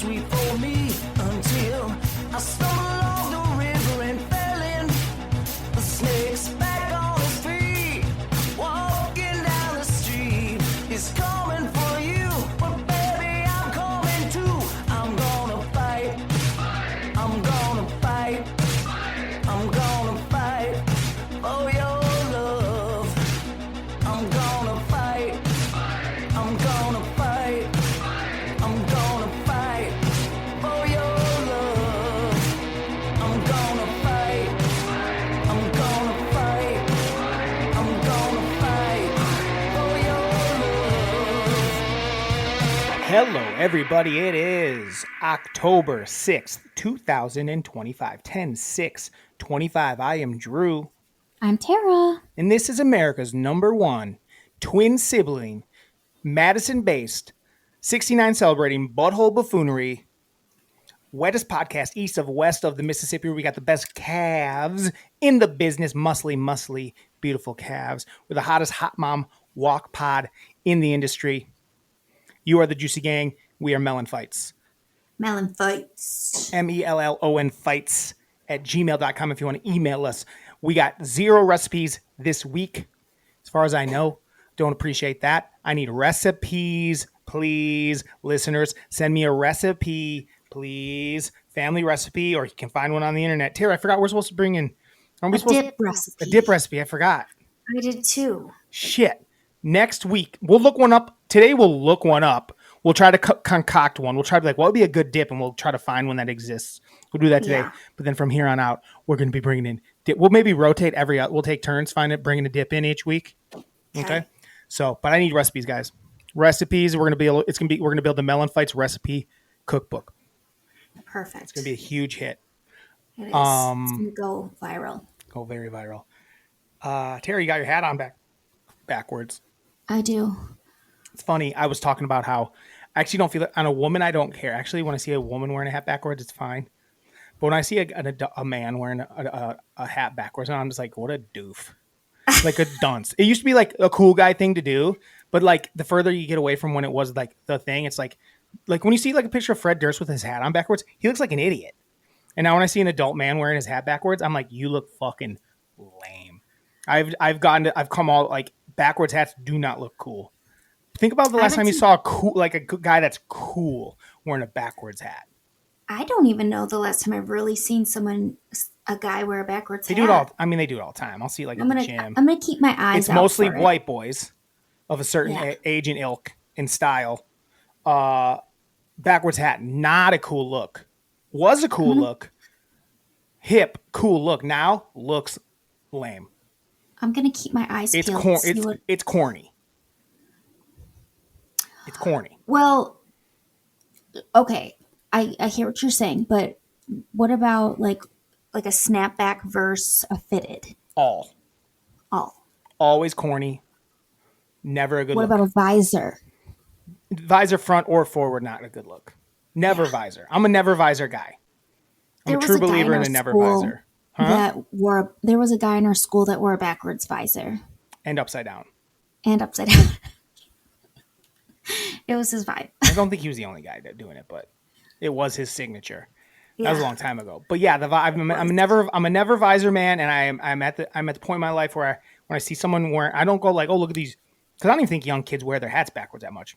sweet for me until I stumbled along the river and fell in. The snake's back on his feet, walking down the street. He's coming for you, but baby, I'm coming too. I'm gonna fight. I'm gonna fight. I'm gonna fight for your love. I'm gonna fight. I'm gonna fight. I'm gonna fight for your love. I'm gonna fight. I'm gonna fight. I'm gonna fight for your love. Hello, everybody. It is October 6th, 2025, 10/6/25. I am Drew, I'm Tara. and this is America's #1 twin sibling, Madison-based, 69 celebrating butthole buffoonery, wettest podcast east of west of the Mississippi. We got the best calves in the business, muscly, beautiful calves. We're the hottest hot mom walk pod in the industry. You are the Juicy Gang. We are MELLONfights. MELLONfights. MELLON fights at gmail.com if you want to email us. We got 0 recipes this week. As far as I know, don't appreciate that. I need recipes, please. Listeners, send me a recipe, please. Family recipe, or you can find one on the internet. Tara, I forgot we're supposed to bring in A dip recipe. a dip recipe. I forgot. I did too. Shit. Next week, we'll look one up. Today, we'll look one up. We'll try to concoct one. We'll try to be like, what would be a good dip? And we'll try to find one that exists. We'll do that today. Yeah. But then from here on out, we're going to be bringing in dip. We'll maybe rotate we'll take turns, bringing a dip in each week. Okay. So, but I need recipes, guys. Recipes. We're going to build the MELLONfights recipe cookbook. Perfect. It's going to be a huge hit. It is. It's going to go viral. Go very viral. Tara, you got your hat on backwards. I do. It's funny. I was talking about how I actually don't feel it on a woman. I don't care. Actually, when I see a woman wearing a hat backwards, it's fine. But when I see a man wearing a hat backwards, I'm just like, what a doof. Like a dunce. It used to be like a cool guy thing to do. But like the further you get away from when it was like the thing, it's like when you see like a picture of Fred Durst with his hat on backwards, he looks like an idiot. And now when I see an adult man wearing his hat backwards, I'm like, you look fucking lame. I've come all like backwards hats do not look cool. Think about the last time you saw a guy that's cool wearing a backwards hat. I don't even know the last time I've really seen a guy wear a backwards hat. They do it all the time. I'll see like I'm at gonna, the gym. I'm going to keep my eyes It's out mostly for white boys of a certain age and ilk and style. Backwards hat, not a cool look. Was a cool look. Hip, cool look. Now looks lame. I'm going to keep my eyes peeled. It's corny. It's corny. Well, okay. I hear what you're saying, but what about like a snapback versus a fitted? All. Always corny. Never a good look. What about a visor? Visor front or forward, not a good look. Never visor. I'm a never visor guy. I'm a true believer in a never visor. There was a guy in our school that wore a backwards visor. And upside down. It was his vibe. I don't think he was the only guy doing it, but it was his signature. That was a long time ago. But yeah, I'm a never visor man, and I'm at the point in my life where when I see someone wearing, I don't go like, oh, look at these, because I don't even think young kids wear their hats backwards that much.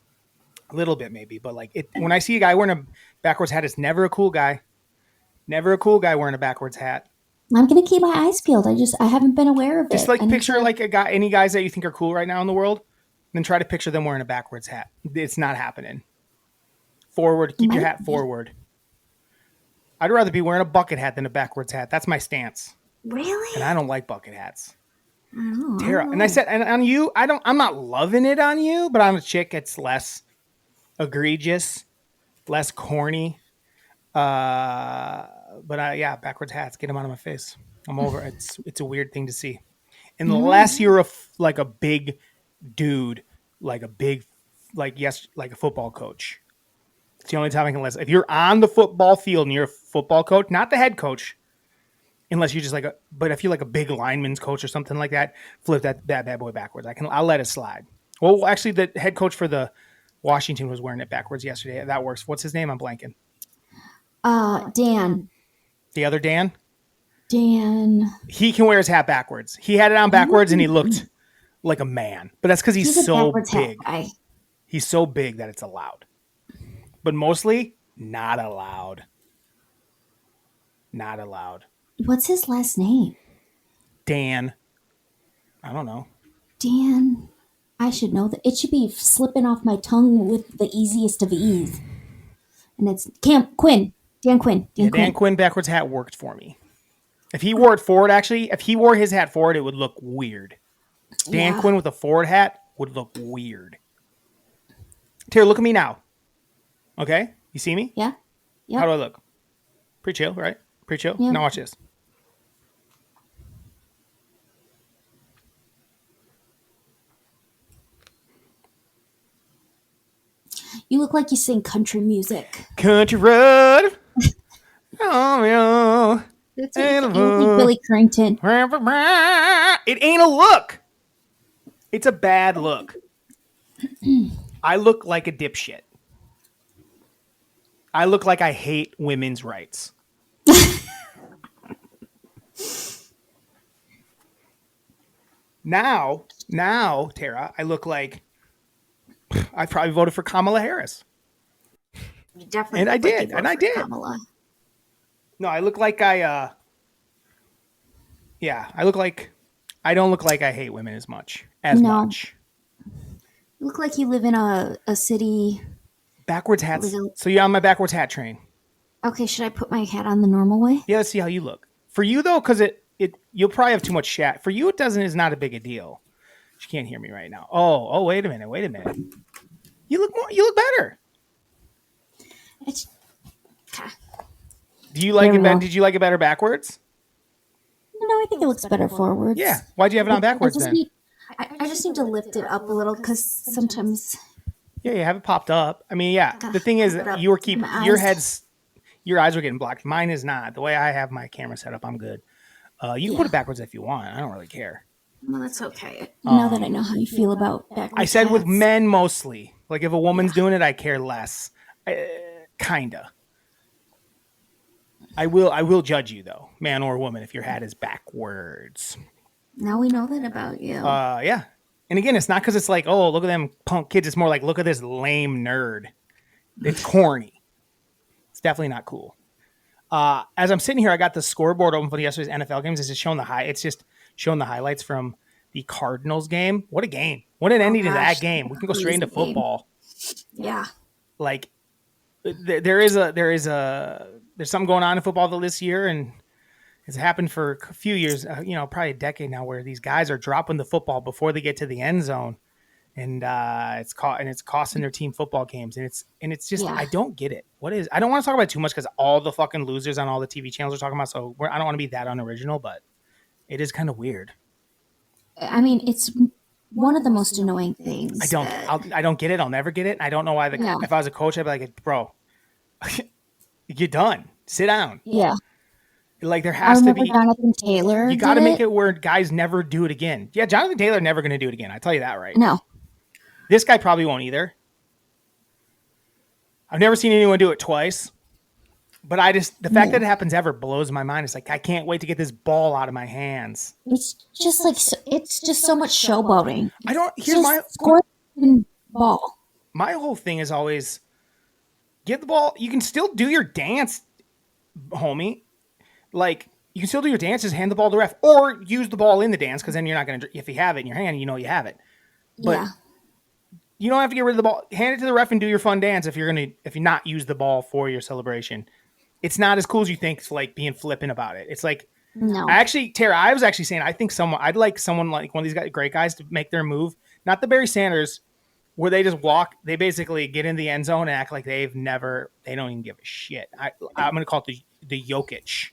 A little bit maybe, but like when I see a guy wearing a backwards hat, it's never a cool guy. Never a cool guy wearing a backwards hat. I'm gonna keep my eyes peeled. I haven't been aware of it. Just like picture like any guys that you think are cool right now in the world, then try to picture them wearing a backwards hat. It's not happening. Forward, keep your hat forward. I'd rather be wearing a bucket hat than a backwards hat. That's my stance. Really? And I don't like bucket hats. Oh. Tara, and I said, and on you, I'm not loving it on you, but on a chick, it's less egregious, less corny. But backwards hats, get them out of my face. I'm over it. It's a weird thing to see. Unless you're a big dude, like a football coach. It's the only time I can listen. If you're on the football field and you're a football coach, not the head coach, unless you're just but if you're like a big lineman's coach or something like that, flip that bad boy backwards. I'll let it slide. Well, actually, the head coach for the Washington was wearing it backwards yesterday. That works. What's his name? I'm blanking. Dan. The other Dan? Dan. He can wear his hat backwards. He had it on backwards and he looked like a man. But that's because he's a so backwards hat big. guy. He's so big that it's allowed. But mostly, not allowed. Not allowed. What's his last name? Dan. I don't know. Dan. I should know that. It should be slipping off my tongue with the easiest of ease. And it's Quinn. Dan Quinn. Dan Quinn backwards hat worked for me. If he wore it forward, actually, if he wore his hat forward, it would look weird. Dan Quinn with a forward hat would look weird. Tara, look at me now. Okay? You see me? Yeah. Yep. How do I look? Pretty chill, right? Pretty chill? Yep. Now watch this. You look like you sing country music. Country road. Oh, yeah. That's what you look like Billy Crankton. It ain't a look. It's a bad look. I look like a dipshit. I look like I hate women's rights. Now, Tara, I look like I probably voted for Kamala Harris. You definitely And I look like did, you and I voted for did. Kamala. No, I look like I don't look like I hate women as much. You look like you live in a city. Backwards hats. So you're on my backwards hat train. Okay, should I put my hat on the normal way? Yeah, let's see how you look. For you though, because you'll probably have too much chat. For you, it's not a big a deal. She can't hear me right now. Oh, wait a minute. You look better. It's Do you like it better? Did you like it better backwards? No, I think it looks better forwards. Yeah. Why'd you have it on backwards then? I just need to lift it up a little because sometimes. Yeah, you have it popped up. I mean, yeah. The thing is, you were keeping your eyes were getting blocked. Mine is not. The way I have my camera set up, I'm good. You can put it backwards if you want. I don't really care. Well, that's okay. Now that I know how you feel about backwards I said hats. with men mostly. Like if a woman's doing it, I care less. Kinda. I will judge you though, man or woman, if your hat is backwards. Now we know that about you. Yeah. And again, it's not because it's like, oh, look at them punk kids. It's more like, look at this lame nerd. It's corny. It's definitely not cool. As I'm sitting here, I got the scoreboard open for yesterday's NFL games. It's just showing the highlights from the Cardinals game. What a game! What an ending to that game. We can go straight into football. Yeah. Like there's something going on in football this year, and it's happened for a few years. Probably a decade now, where these guys are dropping the football before they get to the end zone, and it's costing their team football games, and it's just I don't get it. I don't want to talk about it too much because all the fucking losers on all the TV channels are talking about. So I don't want to be that unoriginal, but it is kind of weird. I mean, it's one of the most annoying things. I don't get it. I'll never get it. I don't know why. If I was a coach, I'd be like, bro, you're done. Sit down. Yeah. Like there has to be. Jonathan Taylor. You got to make it where guys never do it again. Yeah, Jonathan Taylor never going to do it again. I tell you that right. No. This guy probably won't either. I've never seen anyone do it twice. But the fact that it happens ever blows my mind. It's like, I can't wait to get this ball out of my hands. It's just so much showboating. Here's my score ball. My whole thing is always get the ball. You can still do your dance, homie. Like, you can still do your dance, just hand the ball to the ref. Or use the ball in the dance, because then you're not going to, if you have it in your hand, you know you have it. But you don't have to get rid of the ball. Hand it to the ref and do your fun dance if you not use the ball for your celebration. It's not as cool as you think. It's like being flippant about it. It's like, no. Tara, I was actually saying, I'd like someone like one of these great guys to make their move. Not the Barry Sanders, where they just walk, they basically get in the end zone and act like they don't even give a shit. I'm going to call it the Jokic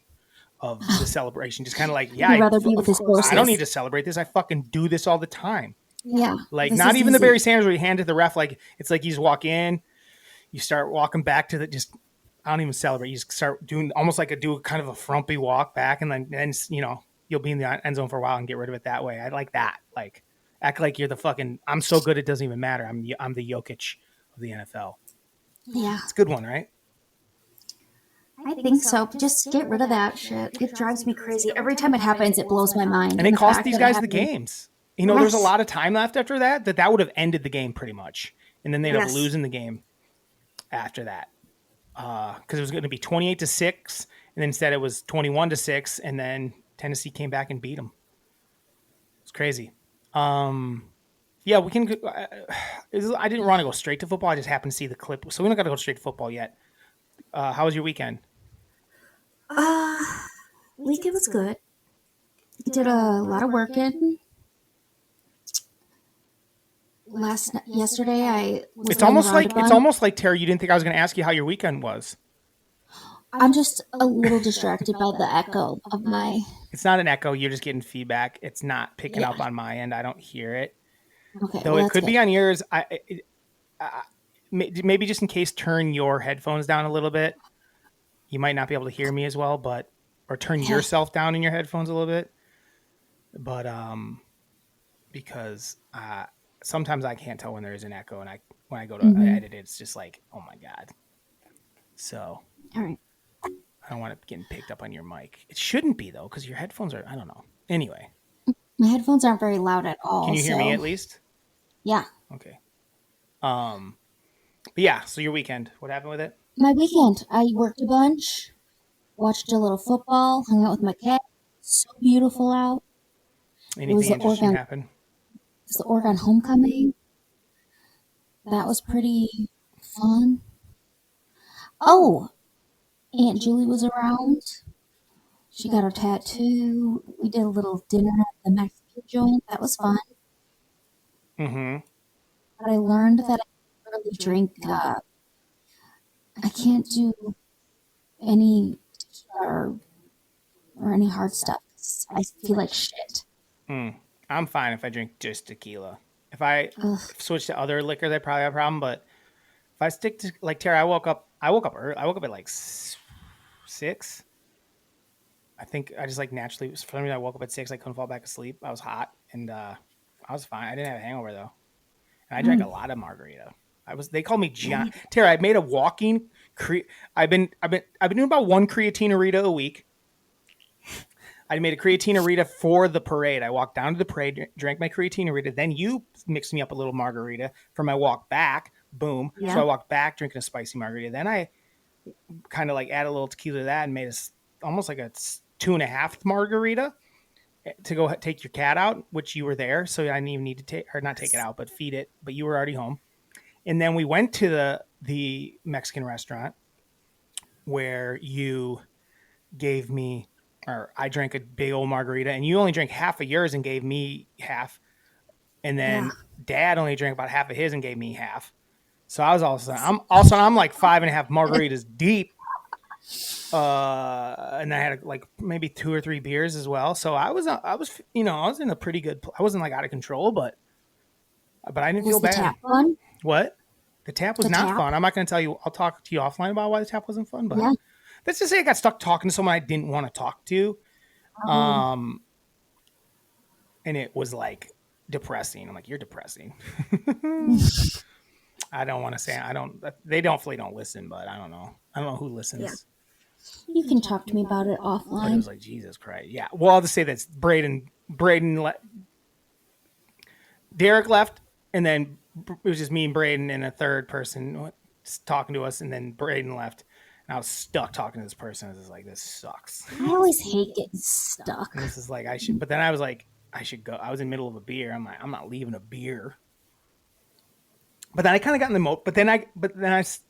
of the celebration. Just kind of like, I don't need to celebrate this. I fucking do this all the time. Yeah. Like, not even the Barry Sanders where you hand it to the ref. Like, it's like you just walk in, you start walking back to I don't even celebrate. You just start doing almost like do kind of a frumpy walk back, and then you'll be in the end zone for a while and get rid of it that way. I like that. Like, act like you're the fucking. I'm so good it doesn't even matter. I'm the Jokic of the NFL. Yeah, it's a good one, right? I think so. Just get rid of that shit. It drives me crazy. Every time it happens, it blows my mind. And it the cost fact these that guys the happened- games. You know, there's a Yes. lot of time left after that. That would have ended the game pretty much, and then they'd have Yes. losing the game after that because it was going to be 28-6, and then instead it was 21-6, and then Tennessee came back and beat them. It's crazy. Yeah, we can. I didn't want to go straight to football. I just happened to see the clip, so we don't got to go straight to football yet. How was your weekend? Weekend was good. Did a lot of working. Yesterday, I was It's laying almost around like a bunch. it's almost like Terry. You didn't think I was going to ask you how your weekend was. I'm just a little distracted by the echo of my. It's not an echo. You're just getting feedback. It's not picking Yeah. up on my end. I don't hear it. Okay, Though well, it that's could good. be on yours. Maybe just in case, turn your headphones down a little bit. You might not be able to hear me as well, or turn Okay. yourself down in your headphones a little bit. But because sometimes I can't tell when there is an echo, and when I go to edit it, it's just like, oh my god. So All right. I don't want it getting picked up on your mic. It shouldn't be though, because your headphones are. I don't know. Anyway, My headphones aren't very loud at all. can you hear me so- at least? Yeah. Okay. But yeah. So your weekend, what happened with it? My weekend, I worked a bunch, watched a little football, hung out with my cat. So beautiful out. Anything was the interesting Oregon- happen? It was the Oregon homecoming. That was pretty fun. Oh, Aunt Julie was around. She got her tattoo. We did a little dinner at the Mexican joint. That was fun. Mm-hmm. But I learned that I can't really drink. I can't do any tequila or any hard stuff. I feel like shit. I'm fine if I drink just tequila. If I switch to other liquors, I probably have a problem. But if I stick to, like, Tara, I woke up early. I woke up at like 6. I think I just like naturally. For some reason, I woke up at 6. I couldn't fall back asleep. I was hot, and I was fine. I didn't have a hangover though, and I drank a lot of margarita. They called me John. Tara, I made a walking. I've been doing about one creatine-a-rita a week. I made a creatine-a-rita for the parade. I walked down to the parade, drank my creatine-a-rita. Then you mixed me up a little margarita for my walk back. Boom. Yeah. So I walked back drinking a spicy margarita. Then I kind of like added a little tequila to that and made almost like a 2.5 margarita to go take your cat out, which you were there. So I didn't even need to not take it out, but feed it. But you were already home. And then we went to the Mexican restaurant where you gave me, or I drank a big old margarita, and you only drank half of yours and gave me half. And then Dad only drank about half of his and gave me half. So I was I'm like 5.5 margaritas deep. And I had like maybe 2 or 3 beers as well. So I was in a pretty good. I wasn't like out of control, but I didn't feel Was the bad. tap fun? What? The tap was The not tap? fun. I'm not going to tell you. I'll talk to you offline about why the tap wasn't fun. But Yeah. let's just say I got stuck talking to someone I didn't want to talk to. And it was like depressing. I'm like, you're depressing. I don't want to say, they definitely don't listen, but I don't know who listens. Yeah. You can talk to me about it But it offline. was like, Jesus Christ. Yeah. Well, I'll just say that's Braden Derek left, and then it was just me and Braden and a third person talking to us, and then Braden left. And I was stuck talking to this person. I was just like, this sucks. I always hate getting stuck. And this is like, but then I was like, I should go. I was in the middle of a beer. I'm like, I'm not leaving a beer. But then I kind of got in the mode. But then I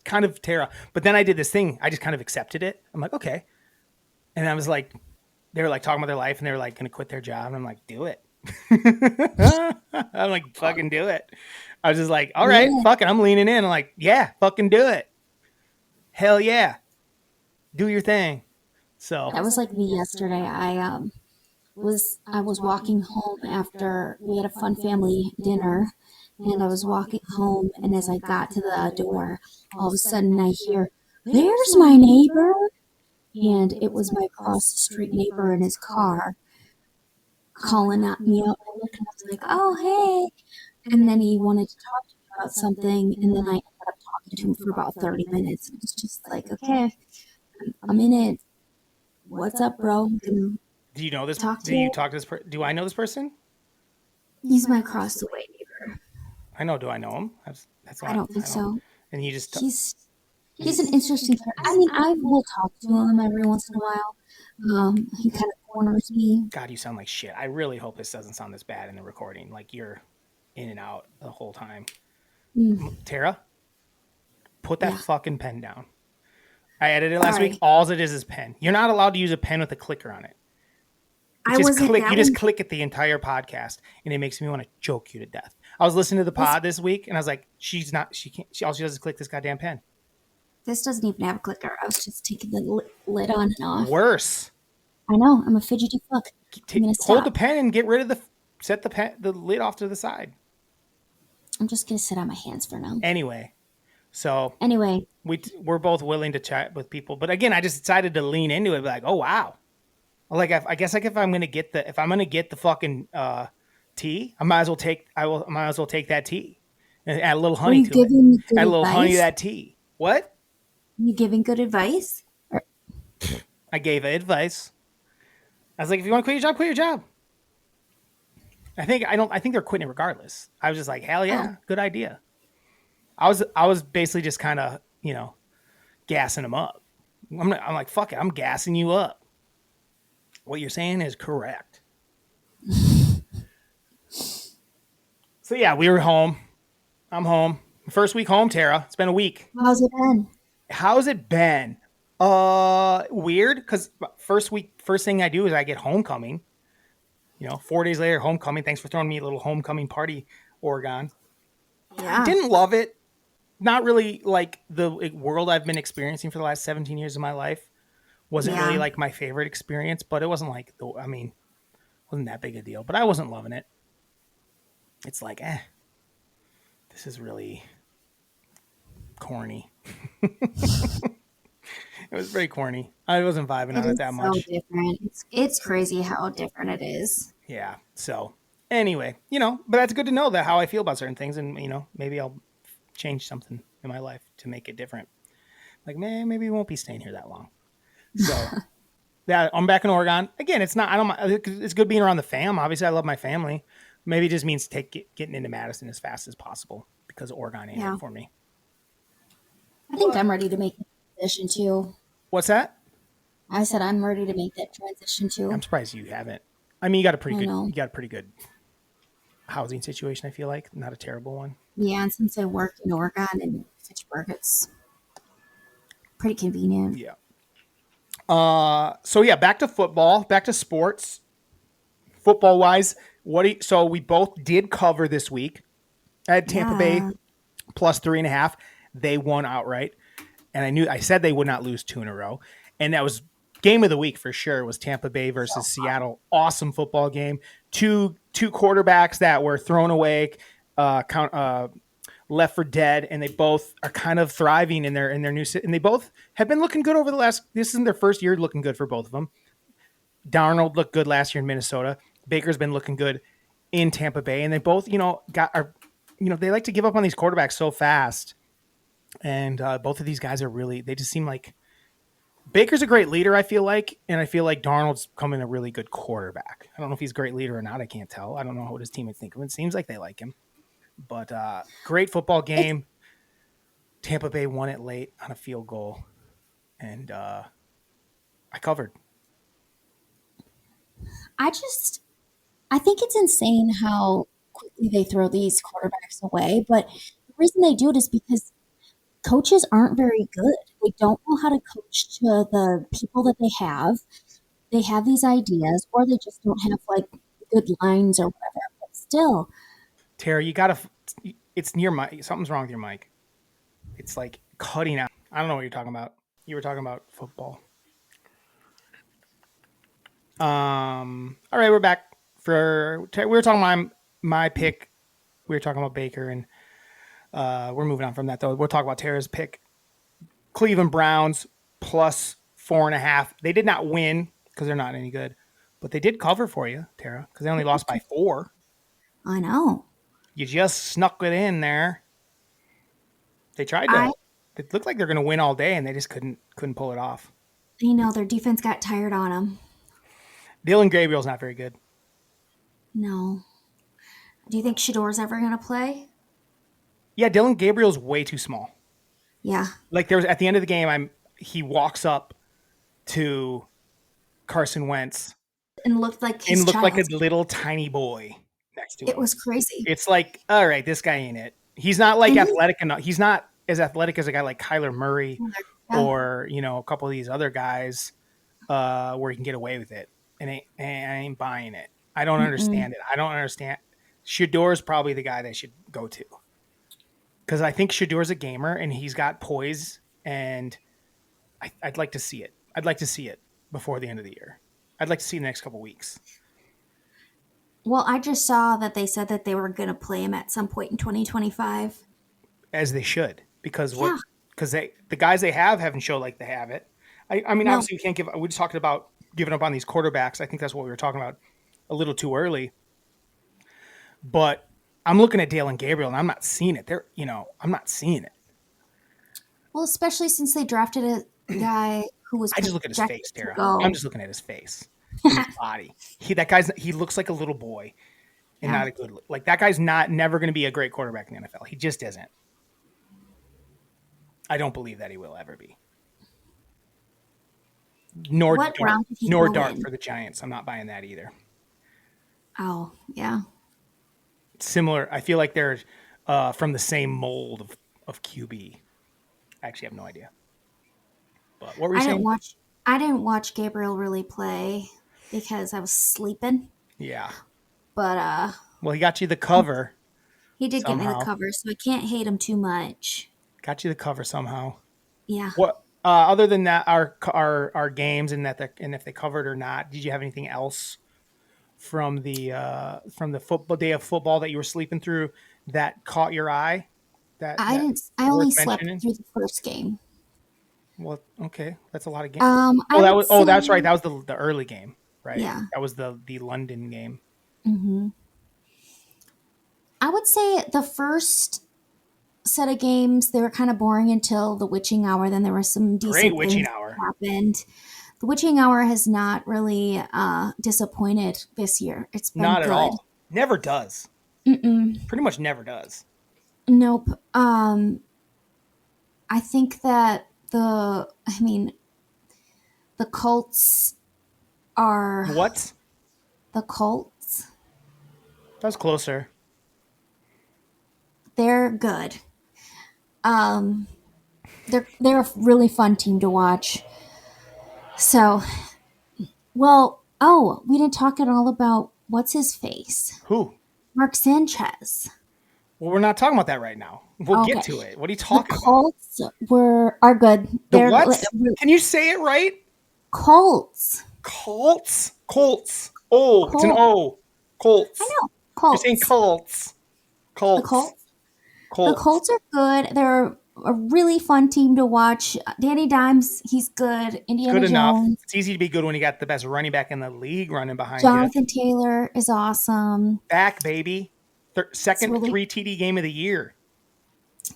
kind of Tara. But then I did this thing. I just kind of accepted it. I'm like, okay. And I was like, they were like talking about their life, and they were like going to quit their job. And I'm like, do it. I'm like, fucking do it. I was just like, all right, fuck it. I'm leaning in. I'm like, yeah, fucking do it. Hell yeah. Do your thing. So That was like me yesterday. I was walking home after we had a fun family dinner, and I was walking home, and as I got to the door, all of a sudden I hear, "There's my neighbor," and it was my across the street neighbor in his car calling at me out. I looked and I was like, "Oh, hey," and then he wanted to talk to me about something, and then I ended up talking to him for about 30 minutes. It was just like, okay. I'm in it. What's up, bro? Do you know this? Talk Do to you it. talk to this? Do I know this person? He's my across the way neighbor. I know. Do I know him? That's I why don't think I don't. so. And you just He's an interesting character. I mean, I will talk to him every once in a while. He kind of corners me. God, you sound like shit. I really hope this doesn't sound this bad in the recording. Like you're in and out the whole time. Tara, put that Yeah. fucking pen down. I edited it last Sorry. week. All it is pen. You're not allowed to use a pen with a clicker on it. I Just wasn't click. that You just one. click it the entire podcast, and it makes me want to choke you to death. I was listening to the pod this week, and I was like, "She's not. She can't. All she does is click this goddamn pen." This doesn't even have a clicker. I was just taking the lid on and off. Worse. I know. I'm a fidgety fuck. I'm gonna Hold the stop. pen and get rid of the lid off to the side. I'm just gonna sit on my hands for now. Anyway, so Anyway, we're both willing to chat with people, but again, I just decided to lean into it, like, oh wow, like I guess like if I'm gonna get the fucking tea, I might as well take that tea and add a little are honey you to it. giving me good Add a little honey to advice? that tea. What? You giving good advice? I gave advice. I was like, if you want to quit your job, quit your job. I think they're quitting regardless. I was just like, hell yeah, good idea. I was basically just kind of, gassing them up. I'm like, fuck it, I'm gassing you up. What you're saying is correct. So yeah, we were home. I'm home. First week home, Tara. It's been a week. How's it been? How's it been? Weird, because first thing I do is I get homecoming. 4 days later, homecoming. Thanks for throwing me a little homecoming party, Oregon. Yeah. Didn't love it. Not really like the world I've been experiencing for the last 17 years of my life. Wasn't really like my favorite experience, but it wasn't like, wasn't that big a deal. But I wasn't loving it. It's like, this is really corny. It was very corny. I wasn't vibing on it that much. It's so different. It's crazy how different it is. Yeah. So anyway, but that's good to know that how I feel about certain things, and maybe I'll change something in my life to make it different. Like, man, maybe we won't be staying here that long. So yeah, I'm back in Oregon again. It's good being around the fam. Obviously, I love my family. Maybe it just means getting into Madison as fast as possible because Oregon ain't it for me. I think I'm ready to make the transition too. What's that? I said I'm ready to make that transition too. I'm surprised you haven't. I mean, you got a pretty good housing situation. I feel like not a terrible one. Yeah, and since I work in Oregon and Fitchburg, it's pretty convenient. Yeah. So yeah, back to football, back to sports. Football wise, so we both did cover this week. I had Tampa Bay plus 3.5. They won outright. And I said they would not lose 2 in a row. And that was game of the week for sure. It was Tampa Bay versus Seattle. Awesome football game. Two quarterbacks that were thrown away, left for dead, and they both are kind of thriving in their new city. And they both have been looking good over the last. This isn't their first year looking good for both of them. Darnold looked good last year in Minnesota. Baker's been looking good in Tampa Bay, and they both, they like to give up on these quarterbacks so fast. And both of these guys they just seem like Baker's a great leader, I feel like. And I feel like Darnold's becoming a really good quarterback. I don't know if he's a great leader or not. I can't tell. I don't know what his teammates think of him. It seems like they like him. But great football game. Tampa Bay won it late on a field goal. And I covered. I think it's insane how quickly they throw these quarterbacks away. But the reason they do it is because coaches aren't very good. They don't know how to coach to the people that they have. They have these ideas, or they just don't have like good lines or whatever. But still, Tara, it's near mic. Something's wrong with your mic. It's like cutting out. I don't know what you're talking about. You were talking about football. All right, we're back we were talking about my pick. We were talking about Baker, and we're moving on from that though. We'll talk about Tara's pick. Cleveland Browns plus 4.5. They did not win because they're not any good, but they did cover for you, Tara, because they only lost by 4. I know. You just snuck it in there. They tried to. It looked like they're going to win all day, and they just couldn't pull it off. You know, their defense got tired on them. Dylan Gabriel's not very good. No. Do you think Shador's ever going to play? Yeah, Dylan Gabriel's way too small. Yeah. Like there was at the end of the game, he walks up to Carson Wentz And looked like and his looked like a child. little tiny boy next to him. It was crazy. It's like, all right, this guy ain't it. He's not like And athletic enough. He's not as athletic as a guy like Kyler Murray Yeah. or a couple of these other guys where he can get away with it. And I ain't buying it. I don't understand it. I don't understand. Shador's probably the guy they should go to. Because I think Shador's a gamer and he's got poise, and I'd like to see it. I'd like to see it before the end of the year. I'd like to see the next couple weeks. Well, I just saw that they said that they were going to play him at some point in 2025. As they should, because Yeah. the guys they haven't showed like they have it. I mean, No. obviously we can't give. We just talked about giving up on these quarterbacks. I think that's what we were talking about a little too early. But I'm looking at Dalen Gabriel and I'm not seeing it. I'm not seeing it. Well, especially since they drafted a guy who was I just look at his projected face, to Tara. go. I'm just looking at his face, and his body. He looks like a little boy, and Yeah. not a good. Like that guy's never going to be a great quarterback in the NFL. He just isn't. I don't believe that he will ever be. Nor What Dart, round did he nor go Dart in? for the Giants. I'm not buying that either. Oh, yeah. Similar. I feel like they're from the same mold of QB. I actually have no idea. But what were you saying? I didn't watch Gabriel really play because I was sleeping. Yeah. But Well, he got you the cover. he did give me Somehow. the cover, so I can't hate him too much. Got you the cover somehow. Yeah. What other than that, our games and if they covered or not? Did you have anything else from the football day of football that you were sleeping through that caught your eye? I didn't. I only slept through the first game. Well, okay, that's a lot of games. That's right. That was the early game, right? Yeah. That was the London game. Mm-hmm. I would say the first set of games, they were kind of boring until the witching hour. Then there were some decent Great witching things hour. that happened. The witching hour has not really disappointed this year. It's been Not good. at all. Never does. Mm-mm. Pretty much never does. Nope. I think that the Colts are What? the Colts. That was closer. They're good. They're a really fun team to watch. So, we didn't talk at all about what's his face, Who? Mark Sanchez. Well, we're not talking about that right now. We'll get Okay. to it. What are you The talking about? Colts are good. The They're what? Can you say it right? Colts. Colts. Colts. Oh, it's an O. Colts. I know. You're Colts. saying Colts. Colts. The Colts. Colts. The Colts are good. They're a really fun team to watch. Danny Dimes, he's good. Indiana Good enough. Jones. It's easy to be good when you got the best running back in the league running behind Jonathan Taylor is awesome. you. Back, baby. Second really- 3 TD game of the year.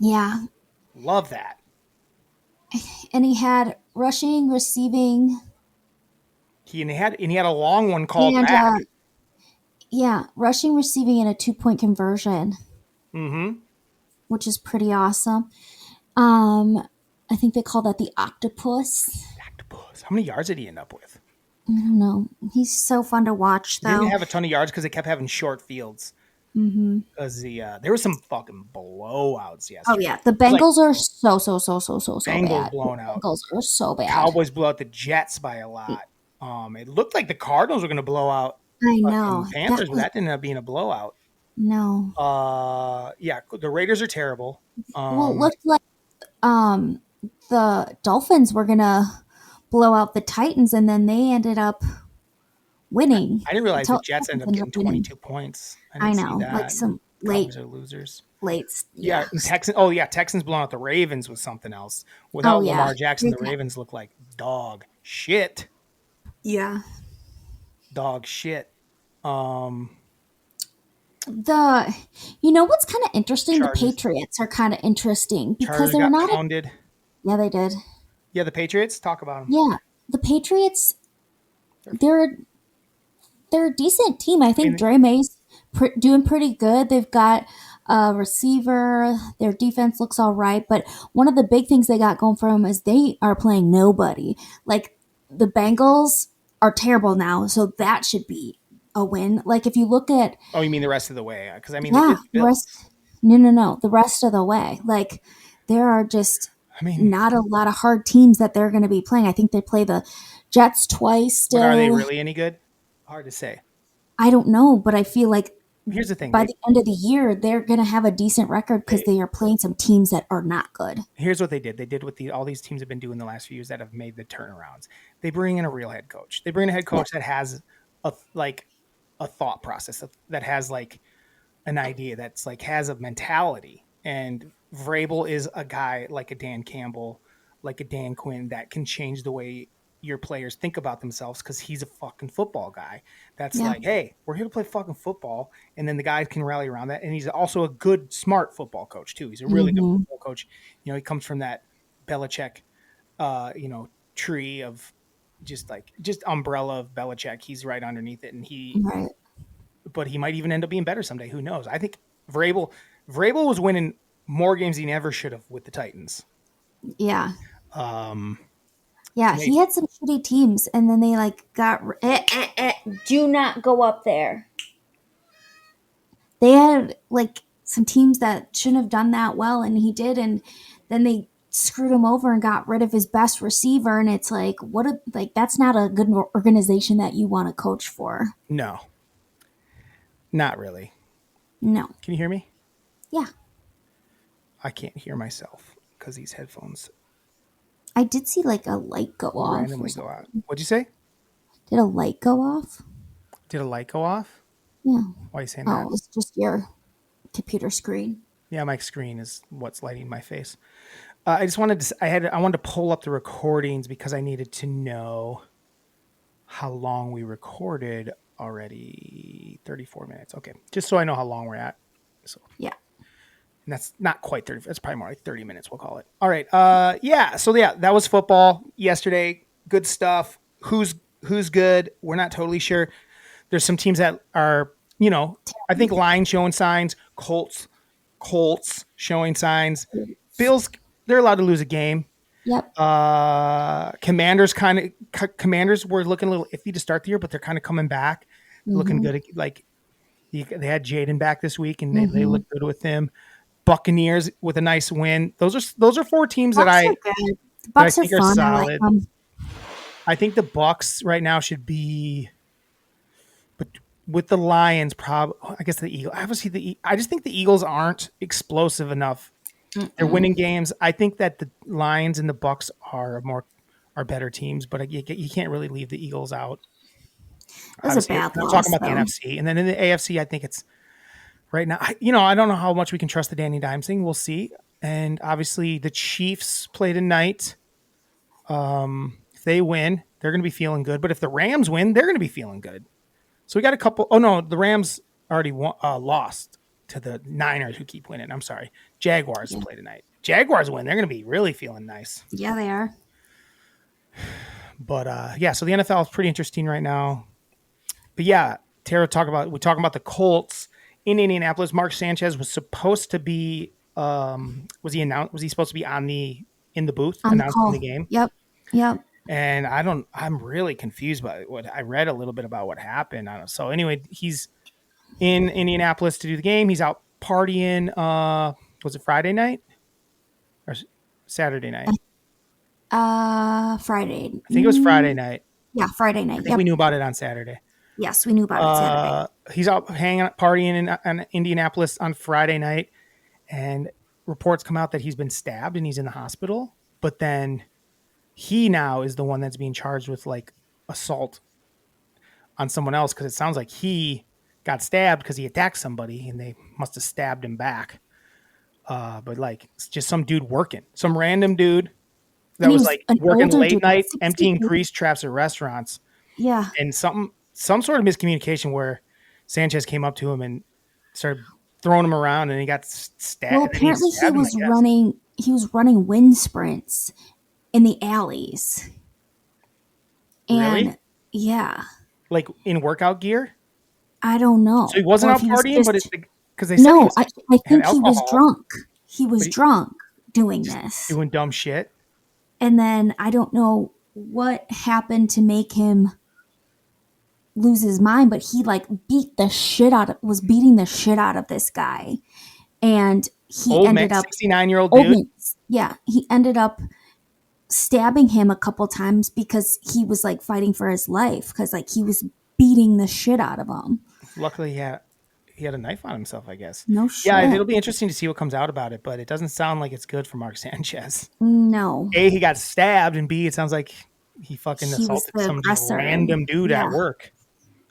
Yeah. Love that. And he had rushing, receiving, He had a long one called and back. rushing, receiving, and a 2-point conversion, Mm-hmm. which is pretty awesome. I think they call that the octopus. Octopus. How many yards did he end up with? I don't know. He's so fun to watch, He though. didn't have a ton of yards because they kept having short fields. Mm-hmm. Because there were some fucking blowouts yesterday. Oh yeah, the Bengals are so Bengals bad. blown out. Bengals are so bad. Cowboys blew out the Jets by a lot. It looked like the Cardinals were going to blow out I know. Panthers, but that didn't end up being a blowout. No. The Raiders are terrible. Well, it looked like the Dolphins were gonna blow out the Titans, and then they ended up winning. I didn't realize the Tel- Jets ended up ended getting up winning. 22 points. I didn't see know, that. like some late, Cowboys are losers. yeah. And Texans blowing out the Ravens was something else. Without yeah. Lamar Jackson, the Yeah. Ravens look like dog shit. Yeah. Dog shit. You know what's kind of interesting? Chargers. The Patriots are kind of interesting because Chargers they're got not. pounded. Yeah, they did. Yeah, the Patriots. Talk about them. Yeah, the Patriots, they're a decent team. I think mean- Dre May's doing pretty good. They've got a receiver. Their defense looks all right. But one of the big things they got going for them is they are playing nobody. Like the Bengals are terrible now, so that should be a win. Like if you look at Oh, you mean the rest of the way? Because I mean, they did the Bills. rest, no, the rest of the way. Like there are just I mean, not a lot of hard teams that they're going to be playing. I think they play the Jets twice still. but are they really any good? Hard to say. I don't know, but I feel like Here's the thing. by the end of the year, they're going to have a decent record because they are playing some teams that are not good. Here's what they did. They did what all these teams have been doing the last few years that have made the turnarounds. They bring in a real head coach. They bring in a head coach that has a thought process, that has like an idea, that's like has a mentality. And Vrabel is a guy like a Dan Campbell, like a Dan Quinn, that can change the way your players think about themselves, because he's a fucking football guy. That's Yeah. like, hey, we're here to play fucking football, and then the guys can rally around that. And he's also a good, smart football coach too. He's a really good football coach. You know, he comes from that Belichick, tree of just umbrella of Belichick. He's right underneath it, and Right. but he might even end up being better someday. Who knows? I think Vrabel was winning more games than he ever should have with the Titans. Yeah. Um, Yeah, he had some shitty teams, and then they like got. Do not go up there. They had like some teams that shouldn't have done that well, and he did, and then they screwed him over and got rid of his best receiver, and it's like, that's not a good organization that you want to coach for. no, not really. No. Can you hear me? Yeah, I can't hear myself because these headphones I did see like a light go off. randomly go out. What'd you say? Did a light go off? Did a light go off? Yeah. Why are you saying Oh, that? it's just your computer screen. Yeah, my screen is what's lighting my face. I just wanted to. I wanted to pull up the recordings because I needed to know how long we recorded already. 34 minutes. Okay, just so I know how long we're at. So Yeah. and that's not quite 30. That's probably more like 30 minutes. We'll call it. All right. Yeah. So yeah, that was football yesterday. Good stuff. Who's good? We're not totally sure. There's some teams that are, I think Lions showing signs. Colts showing signs. Bills, they're allowed to lose a game. Yep. Commanders were looking a little iffy to start the year, but they're kind of coming back, looking good. Like they had Jaden back this week, and they looked good with him. Buccaneers with a nice win. Those are four teams Bucks that are good. that Bucks I are think are fun. I solid. like them. I think the Bucks right now should be, but with the Lions, I guess the Eagles. Obviously, I just think the Eagles aren't explosive enough. They're winning games. I think that the Lions and the Bucks are better teams, but you can't really leave the Eagles out. That was a bad I'm loss, talking about the though. NFC, and then in the AFC, I think it's right now. I don't know how much we can trust the Danny Dimes thing. We'll see. And obviously, the Chiefs play tonight. If they win, they're going to be feeling good. But if the Rams win, they're going to be feeling good. So we got a couple. Oh no, the Rams already lost to the Niners, who keep winning. I'm sorry. Jaguars play tonight. Jaguars win, they're going to be really feeling nice. Yeah, they are. But yeah, so the NFL is pretty interesting right now. But yeah, Tara, we're talking about the Colts in Indianapolis. Mark Sanchez was supposed to be. Was he supposed to be in the booth announcing the game? Yep. And I'm really confused by what I read a little bit about what happened. So anyway, he's in Indianapolis to do the game. He's out partying. Was it Friday night or Saturday night? Friday. I think it was Friday night. Yeah, Friday night. I think we knew about it on Saturday. Yes, we knew about it Saturday. He's out hanging out, partying in Indianapolis on Friday night, and reports come out that he's been stabbed and he's in the hospital. But then he now is the one that's being charged with like assault on someone else, because it sounds like he got stabbed because he attacked somebody and they must have stabbed him back. But like it's just some random dude that was like working late night, emptying grease traps at restaurants. Yeah. And some sort of miscommunication where Sanchez came up to him and started throwing him around, and he got stabbed. Well, apparently he was running wind sprints in the alleys. And Really? yeah, Like in workout gear? I don't So know. he wasn't Or if out he was partying, but it's just because they said he no, was I had think he was alcohol, drunk. He but was he drunk doing just this. doing dumb shit. And then I don't know what happened to make him lose his mind, but he like was beating the shit out of this guy. And he Old man, ended up 69-year-old dude. he ended up stabbing him a couple times because he was like fighting for his life because like he was beating the shit out of him. Luckily, he had a knife on himself, I guess. No Yeah, shit. it'll be interesting to see what comes out about it, but it doesn't sound like it's good for Mark Sanchez. No. A, he got stabbed, and B, it sounds like he fucking He was assaulted the some just aggressor. random dude Yeah. at work.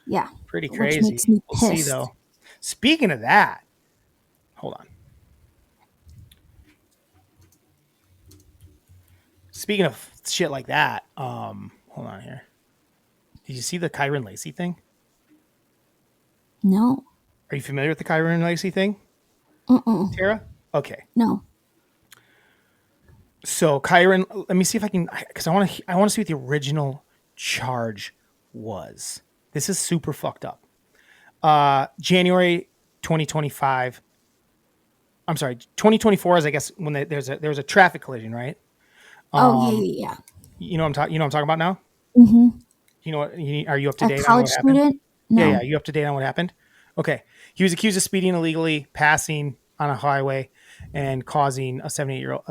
Yeah. Pretty Which crazy. makes me We'll see, pissed. though. Speaking of that, hold on. Speaking of shit like that, hold on here. Did you see the Kyron Lacey thing? No. Are you familiar with the Kyron Lacey thing, Tara? Okay. No. So Kyron, let me see if I can, because I want to see what the original charge was. This is super fucked up. January 2025. I'm sorry, 2024 is, I guess, when there was a traffic collision, right? Oh yeah. You know what I'm talking about now? Mm-hmm. You know what? Are you up to A date on college what happened? student? No. Yeah. You up to date on what happened? Okay. He was accused of speeding illegally, passing on a highway, and causing a 78-year-old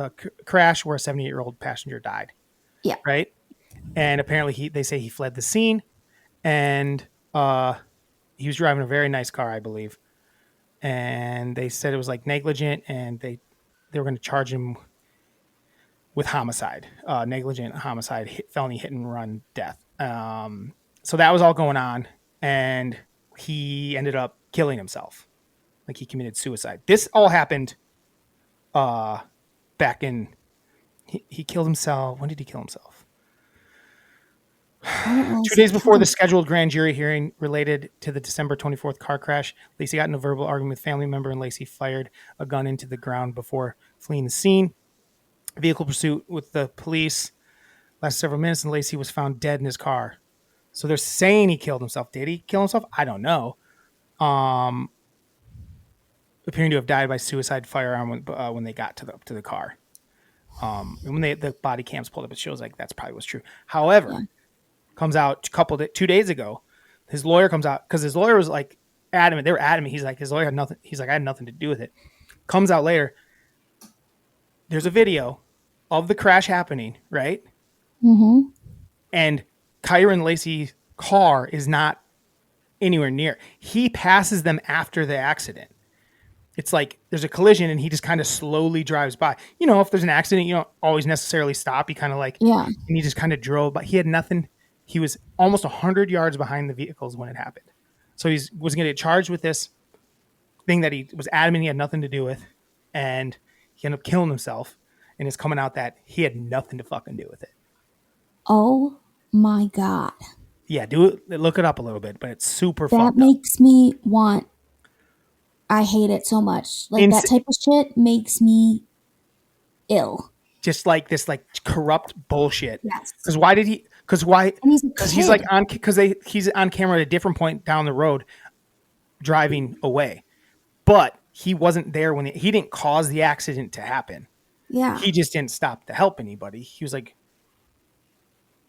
crash where a 78-year-old passenger died. Yeah. Right. And apparently they say he fled the scene, and he was driving a very nice car, I believe. And they said it was like negligent, and they were going to charge him with homicide, negligent homicide, felony hit and run death. So that was all going on, and he ended up killing himself. Like he committed suicide. This all happened back in. He killed himself. When did he kill himself? 2 days before the scheduled grand jury hearing related to the December 24th car crash. Lacey got in a verbal argument with a family member, and Lacey fired a gun into the ground before fleeing the scene. Vehicle pursuit with the police lasted several minutes, and Lacey was found dead in his car. So they're saying he killed himself. Did he kill himself? I don't know. Appearing to have died by suicide firearm when they got to the car. And when the body cams pulled up, it shows like that's probably what's true. However, comes out 2 days ago, his lawyer comes out because his lawyer was like adamant. They were adamant. He's like, his lawyer had nothing. He's like, I had nothing to do with it. Comes out later. There's a video of the crash happening, right? Mm-hmm. And Kyron Lacey's car is not anywhere near. He passes them after the accident. It's like there's a collision, and he just kind of slowly drives by. You know, if there's an accident, you don't always necessarily stop. You kind of like, Yeah. and he just kind of drove, but he had nothing. He was almost 100 yards behind the vehicles when it happened. So he was going to get charged with this thing that he was adamant he had nothing to do with, and he ended up killing himself. And it's coming out that he had nothing to fucking do with it. Oh my God. Yeah, look it up a little bit, but it's super That fucked up. makes me want. I hate it so much. Like that type of shit makes me ill. Just like this, like corrupt bullshit. Yes. Because why did he? Because why? And he's a Because he's kid. like on. Because he's on camera at a different point down the road, driving away, but he wasn't there when he didn't cause the accident to happen. Yeah. He just didn't stop to help anybody. He was like,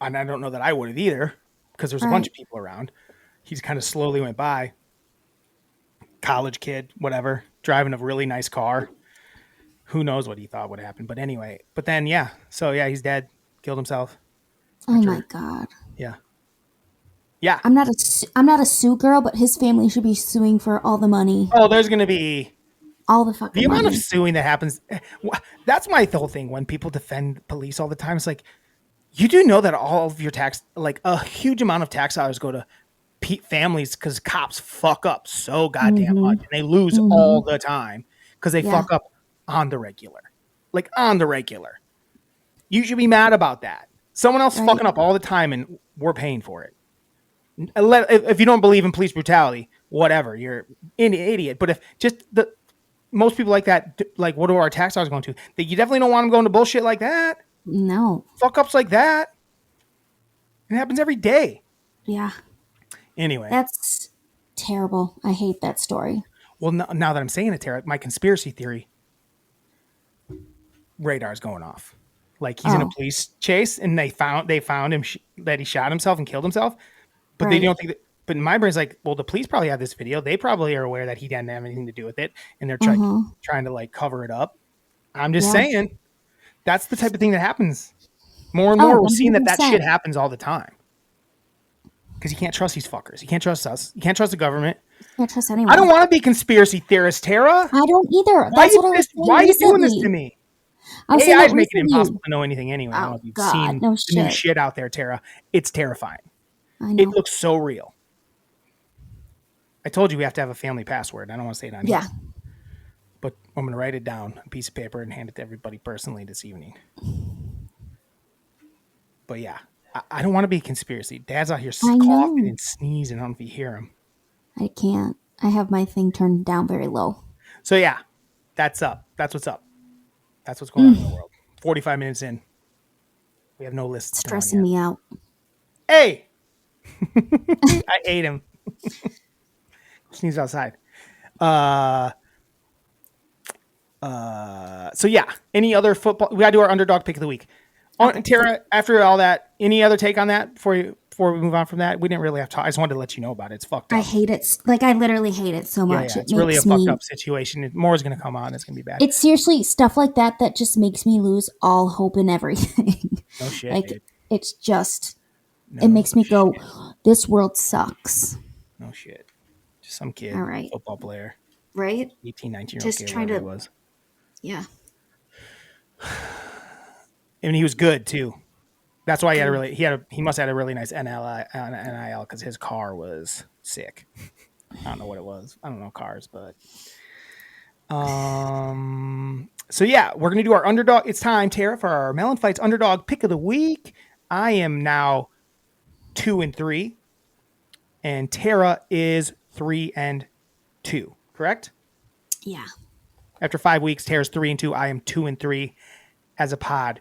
and I don't know that I would have either, because there's a bunch of people around. He just kind of slowly went by. College kid, whatever, driving a really nice car. Who knows what he thought would happen? But anyway, but then he's dead, killed himself. Oh my God. Yeah. I'm not a sue girl, but his family should be suing for all the money. Oh, there's gonna be all the fucking the amount money. of suing that happens. That's my whole thing when people defend police all the time. It's like, you do know that all of your tax, like a huge amount of tax dollars, go to families because cops fuck up so goddamn much, and they lose all the time because they fuck up on the regular. Like on the regular. You should be mad about that. Someone else fucking up all the time, and we're paying for it. If you don't believe in police brutality, whatever, you're an idiot. But if just most people like that, like, what are our tax dollars going to? That you definitely don't want them going to bullshit like that. No. Fuck ups like that. It happens every day. Yeah. Anyway. That's terrible. I hate that story. Well, now that I'm saying it, Tara, my conspiracy theory, radar's going off. Like he's in a police chase, and they found him that he shot himself and killed himself, but they don't think that. But in my brain's like, well, the police probably have this video. They probably are aware that he didn't have anything to do with it, and they're trying to like cover it up. I'm just saying, that's the type of thing that happens. More and more, we're seeing that shit happens all the time. Because you can't trust these fuckers. You can't trust us. You can't trust the government. You can't trust anyone. I don't want to be conspiracy theorist, Tara. I don't either. That's what I was saying. Why are you doing this to me? AI is making it impossible to know anything anyway. I don't know if you've seen the new shit out there, Tara. It's terrifying. I know. It looks so real. I told you we have to have a family password. I don't want to say it on here. But I'm going to write it down on a piece of paper and hand it to everybody personally this evening. But yeah, I don't want to be a conspiracy. Dad's out here coughing and sneezing. I don't know if you hear him. I can't. I have my thing turned down very low. So yeah, that's up. That's what's up. That's what's going on in the world. 45 minutes in. We have no list. Stressing me out. Hey! I ate him. Sneeze outside. So yeah, any other football? We got to do our underdog pick of the week. Tara, after all that, any other take on that before we move on from that? We didn't really have to. I just wanted to let you know about it. It's fucked up. I hate it. Like, I literally hate it so much. Yeah, it's really a fucked up situation. More is going to come on. It's going to be bad. It's seriously stuff like that just makes me lose all hope in everything. No shit. Like, dude. it's just, it makes me go, this world sucks. No shit. Just some kid, football player. Right? 18, 19-year-old just kid, trying to, he was. Yeah. And he was good too. That's why he must have had a really nice NIL because his car was sick. I don't know what it was. I don't know cars, but so yeah, we're gonna do our underdog. It's time, Tara, for our MELLONfights underdog pick of the week. I am now 2-3, and Tara is 3-2. Correct? Yeah. After 5 weeks, Tara's 3-2. I am 2-3. As a pod,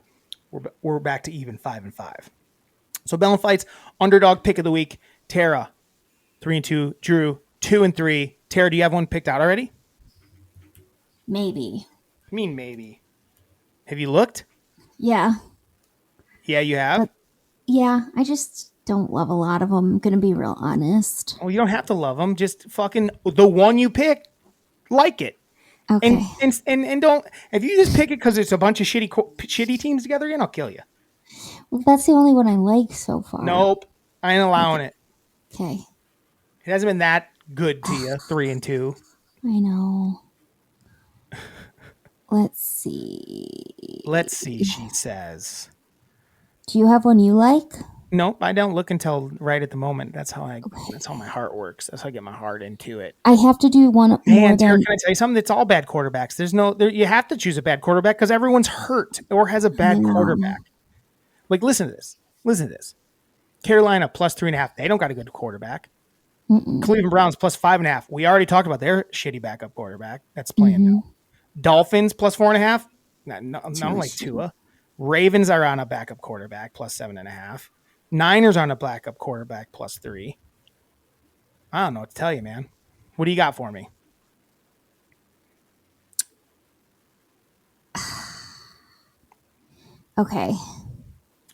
we're back to even 5-5. So MELLONfights underdog pick of the week. Tara, 3-2. Drew, 2-3. Tara, do you have one picked out already? Maybe. I mean, maybe. Have you looked? Yeah. Yeah, you have? Yeah, I just don't love a lot of them. I'm going to be real honest. Oh, you don't have to love them. Just fucking the one you pick, like it. Okay. And don't, if you just pick it because it's a bunch of shitty teams together, I'll kill you. Well, that's the only one I like so far. Nope. I ain't allowing it. Okay. It hasn't been that good to you, 3-2. I know. Let's see. Let's see, she says. Do you have one you like? Nope, I don't look until right at the moment. That's how my heart works. That's how I get my heart into it. I have to do one more Tara, than... can I tell you something? It's all bad quarterbacks. You have to choose a bad quarterback because everyone's hurt or has a bad quarterback. Like, listen to this. Carolina plus 3.5. They don't got a good quarterback. Cleveland Browns plus 5.5. We already talked about their shitty backup quarterback that's playing now. Dolphins plus 4.5. Not like Tua. Ravens are on a backup quarterback plus 7.5. Niners on a backup quarterback plus 3. I don't know what to tell you, man. What do you got for me? Okay.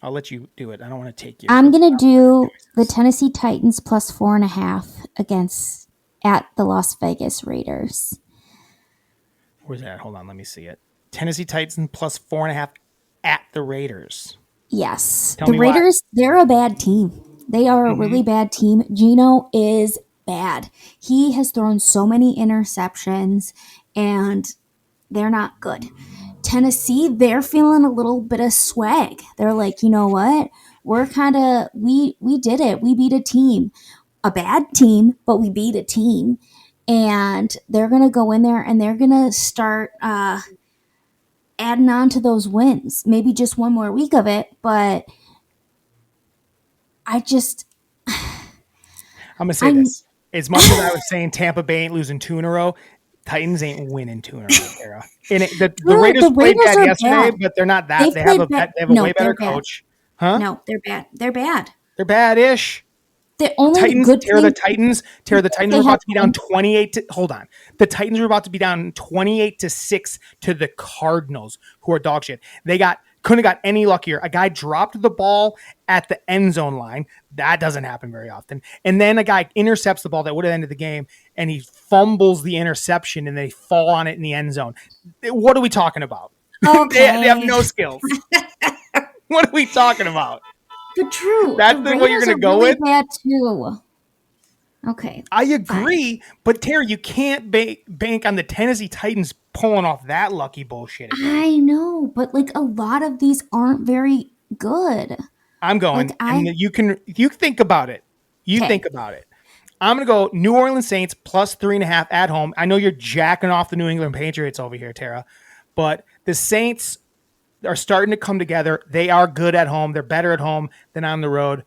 I'll let you do it. I don't want to take you. I'm going to do the Tennessee Titans plus 4.5 at the Las Vegas Raiders. Where's that? Hold on. Let me see it. Tennessee Titans plus 4.5 at the Raiders. Yes. The Raiders, they're a bad team. They are a really bad team. Geno is bad. He has thrown so many interceptions, and they're not good. Tennessee, they're feeling a little bit of swag. They're like, you know what? We're we did it. We beat a team. A bad team, but we beat a team. And they're going to go in there, and they're going to start adding on to those wins. Maybe just one more week of it, but I'm going to say this. As much as I was saying Tampa Bay ain't losing 2 in a row, Titans ain't winning 2 in a row, Tara. And the Raiders played bad yesterday, but they're not that. They have a way better coach. Huh? No, they're bad. They're bad. They're bad-ish. The only Titans, good Tara, thing the Titans they were about have to be down 28 to, hold on. The Titans were about to be down 28-6 to the Cardinals, who are dog shit. They couldn't have got any luckier. A guy dropped the ball at the end zone line. That doesn't happen very often. And then a guy intercepts the ball that would have ended the game, and he fumbles the interception, and they fall on it in the end zone. What are we talking about? Okay. They have no skills. What are we talking about? But true. That's the what you're Raiders going to are go really with? bad too. Okay. I agree, but Terry, you can't bank on the Tennessee Titans pulling off that lucky bullshit again. I know, but like a lot of these aren't very good. I'm going, Like, and you think about it. Think about it. I'm going to go New Orleans Saints plus 3.5 at home. I know you're jacking off the New England Patriots over here, Tara, but the Saints are starting to come together. They are good at home. They're better at home than on the road.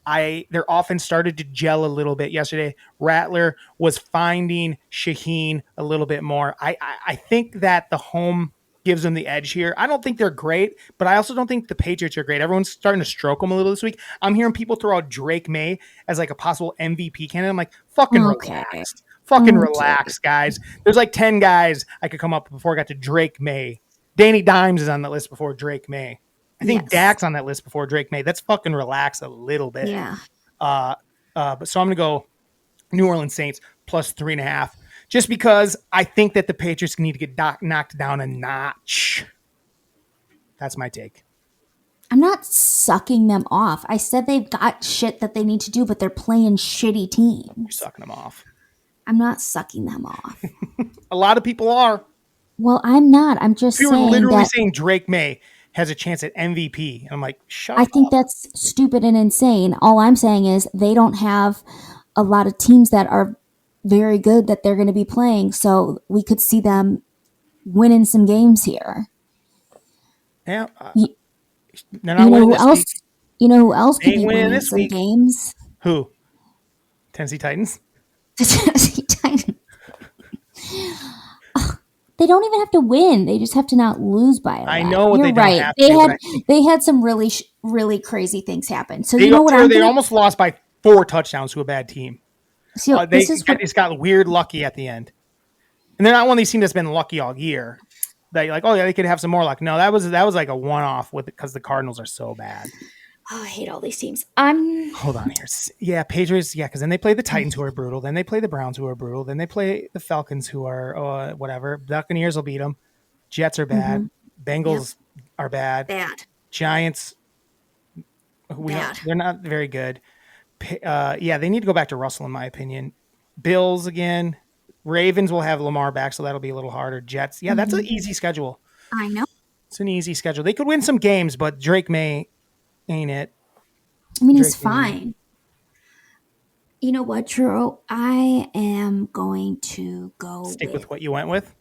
Their offense started to gel a little bit yesterday. Rattler was finding Shaheen a little bit more. I think that the home gives them the edge here. I don't think they're great, but I also don't think the Patriots are great. Everyone's starting to stroke them a little this week. I'm hearing people throw out Drake May as like a possible MVP candidate. I'm like, fucking relax. Fucking relax, guys. There's like 10 guys I could come up with before I got to Drake May. Danny Dimes is on the list before Drake May. I think Dak's on that list before Drake May. That's fucking relax a little bit. Yeah. But so I'm going to go New Orleans Saints plus 3.5, just because I think that the Patriots need to get knocked down a notch. That's my take. I'm not sucking them off. I said they've got shit that they need to do, but they're playing shitty teams. You're sucking them off. I'm not sucking them off. A lot of people are. Well, I'm not. I'm just saying You're literally that saying Drake May has a chance at MVP. And I'm like, shut up. I think that's stupid and insane. All I'm saying is they don't have a lot of teams that are very good that they're going to be playing. So we could see them winning some games here. Yeah. You know who else? Week. You know who else could be winning winning this some week. games? Who? Tennessee Titans? The Tennessee Titans. They don't even have to win. They just have to not lose by a lot. I know what You're they don't right. have to do. They had some really really crazy things happen. So they, you know what? They almost lost by 4 touchdowns to a bad team. So They just got weird lucky at the end, and they're not one of these teams that's been lucky all year. That you're like, oh yeah, they could have some more luck. No, that was like a one-off because the Cardinals are so bad. Oh, I hate all these teams. Hold on here. Yeah, Patriots. Yeah, because then they play the Titans, who are brutal. Then they play the Browns, who are brutal. Then they play the Falcons, who are whatever. Buccaneers will beat them. Jets are bad. Bengals are bad. Bad. Giants. They're not very good. Yeah, they need to go back to Russell, in my opinion. Bills again. Ravens will have Lamar back, so that'll be a little harder. Jets. Yeah, that's an easy schedule. I know. It's an easy schedule. They could win some games, but Drake May ain't it. I mean, he's fine. You know what, Drew? I am going to go stick with what you went with.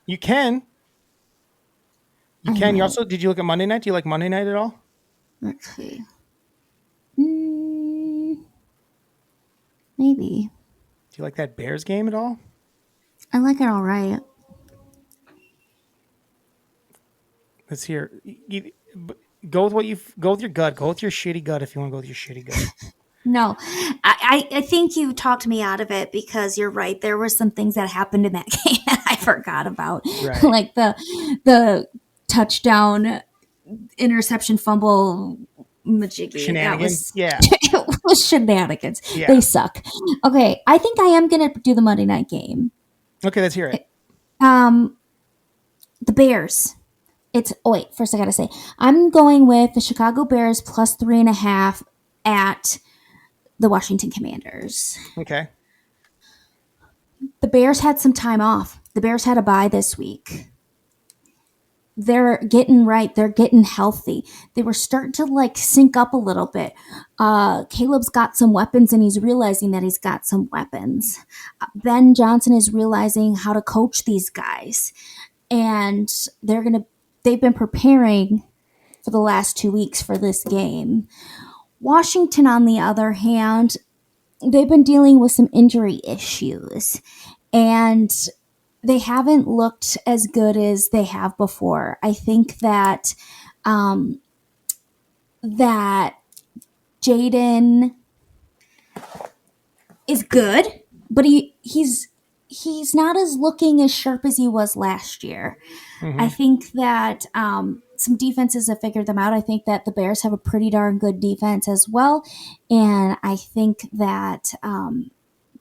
You can. You can. You also, did you look at Monday night? Do you like Monday night at all? Let's see. Maybe. Do you like that Bears game at all? I like it all right. Let's hear. Go with what you go with your gut. Go with your shitty gut if you want to go with your shitty gut. No, I think you talked me out of it because you're right. There were some things that happened in that game that I forgot about, right. Like the touchdown, interception, fumble, majiggy. Shenanigans. It was shenanigans. Yeah. They suck. Okay, I think I am gonna do the Monday night game. Okay, let's hear it. The Bears. First I gotta say, I'm going with the Chicago Bears plus 3.5 at the Washington Commanders. Okay. The Bears had some time off. The Bears had a bye this week. They're getting right. They're getting healthy. They were starting to sync up a little bit. Caleb's got some weapons and he's realizing that he's got some weapons. Ben Johnson is realizing how to coach these guys. And they've been preparing for the last 2 weeks for this game. Washington, on the other hand, they've been dealing with some injury issues. And they haven't looked as good as they have before. I think that that Jaden is good, but he's not as looking as sharp as he was last year. I think that some defenses have figured them out. I think that the Bears have a pretty darn good defense as well, and I think that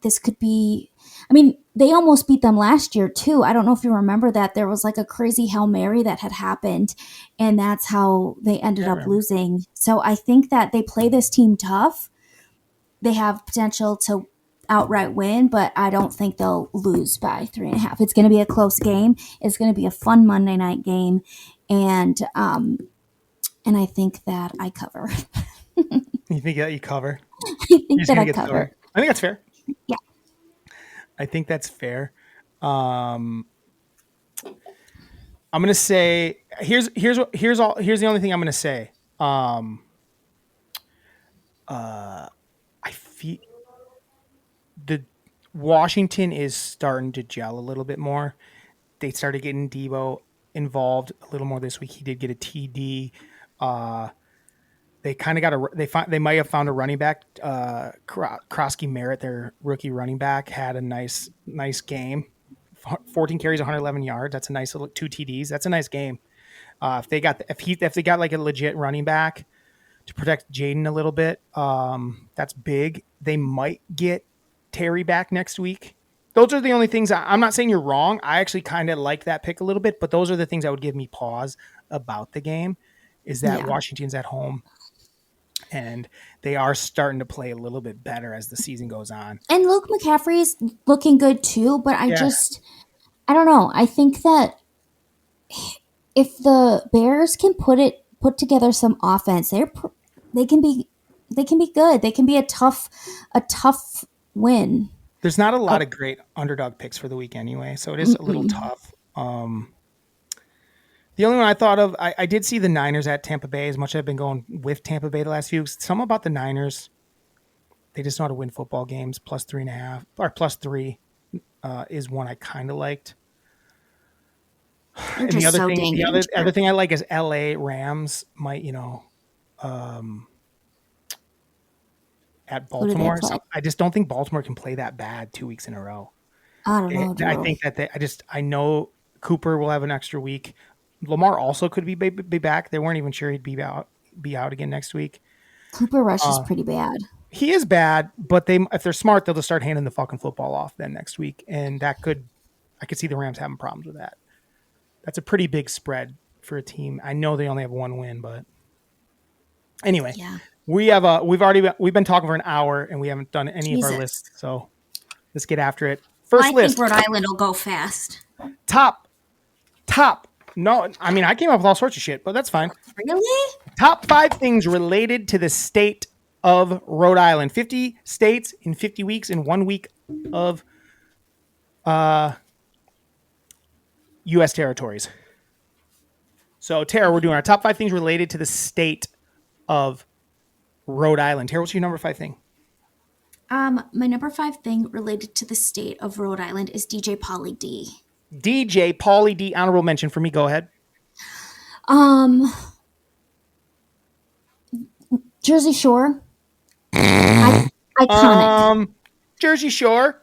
this could be. I mean, they almost beat them last year too. I don't know if you remember that there was like a crazy Hail Mary that had happened, and that's how they ended up losing. So I think that they play this team tough. They have potential to outright win, but I don't think they'll lose by 3.5. It's going to be a close game. It's going to be a fun Monday night game, and I think that I cover. You think that you cover? I think that I cover. I think that's fair. Yeah. I think that's fair. I'm gonna say here's the only thing I'm gonna say. I feel the Washington is starting to gel a little bit more. They started getting Debo involved a little more this week. He did get a TD. They kind of got they might have found a running back. Krosky Merritt, their rookie running back, had a nice game. 14 carries, 111 yards. That's a nice little 2 TDs. That's a nice game. If they got like a legit running back to protect Jaden a little bit, that's big. They might get Terry back next week. Those are the only things. I'm not saying you're wrong. I actually kind of like that pick a little bit, but those are the things that would give me pause about the game. Is that Washington's at home, and they are starting to play a little bit better as the season goes on. And Luke McCaffrey's looking good too, but I don't know. I think that if the Bears can put together some offense, they can be good. They can be a tough win. There's not a lot of great underdog picks for the week anyway, so it is a little tough. The only one I thought of, I did see the Niners at Tampa Bay. As much as I've been going with Tampa Bay the last few weeks, some about the Niners, they just know how to win football games. +3.5 or +3 is one I kind of liked. And the other thing I like is LA Rams might, at Baltimore. So I just don't think Baltimore can play that bad 2 weeks in a row. I don't know. I think that I know Cooper will have an extra week. Lamar also could be back. They weren't even sure he'd be out again next week. Cooper Rush is pretty bad. He is bad, but if they're smart, they'll just start handing the fucking football off then next week, and I could see the Rams having problems with that. That's a pretty big spread for a team. I know they only have one win, but anyway, we've been talking for an hour and we haven't done any of our lists, so let's get after it. First list. I think Rhode Island will go fast. Top. No, I mean, I came up with all sorts of shit, but that's fine. Really? Top 5 things related to the state of Rhode Island. 50 states in 50 weeks in 1 week of U.S. territories. So, Tara, we're doing our top 5 things related to the state of Rhode Island. Tara, what's your number 5 thing? My number 5 thing related to the state of Rhode Island is DJ Pauly D. DJ Pauly D, honorable mention for me. Go ahead. Jersey Shore. Iconic. Jersey Shore.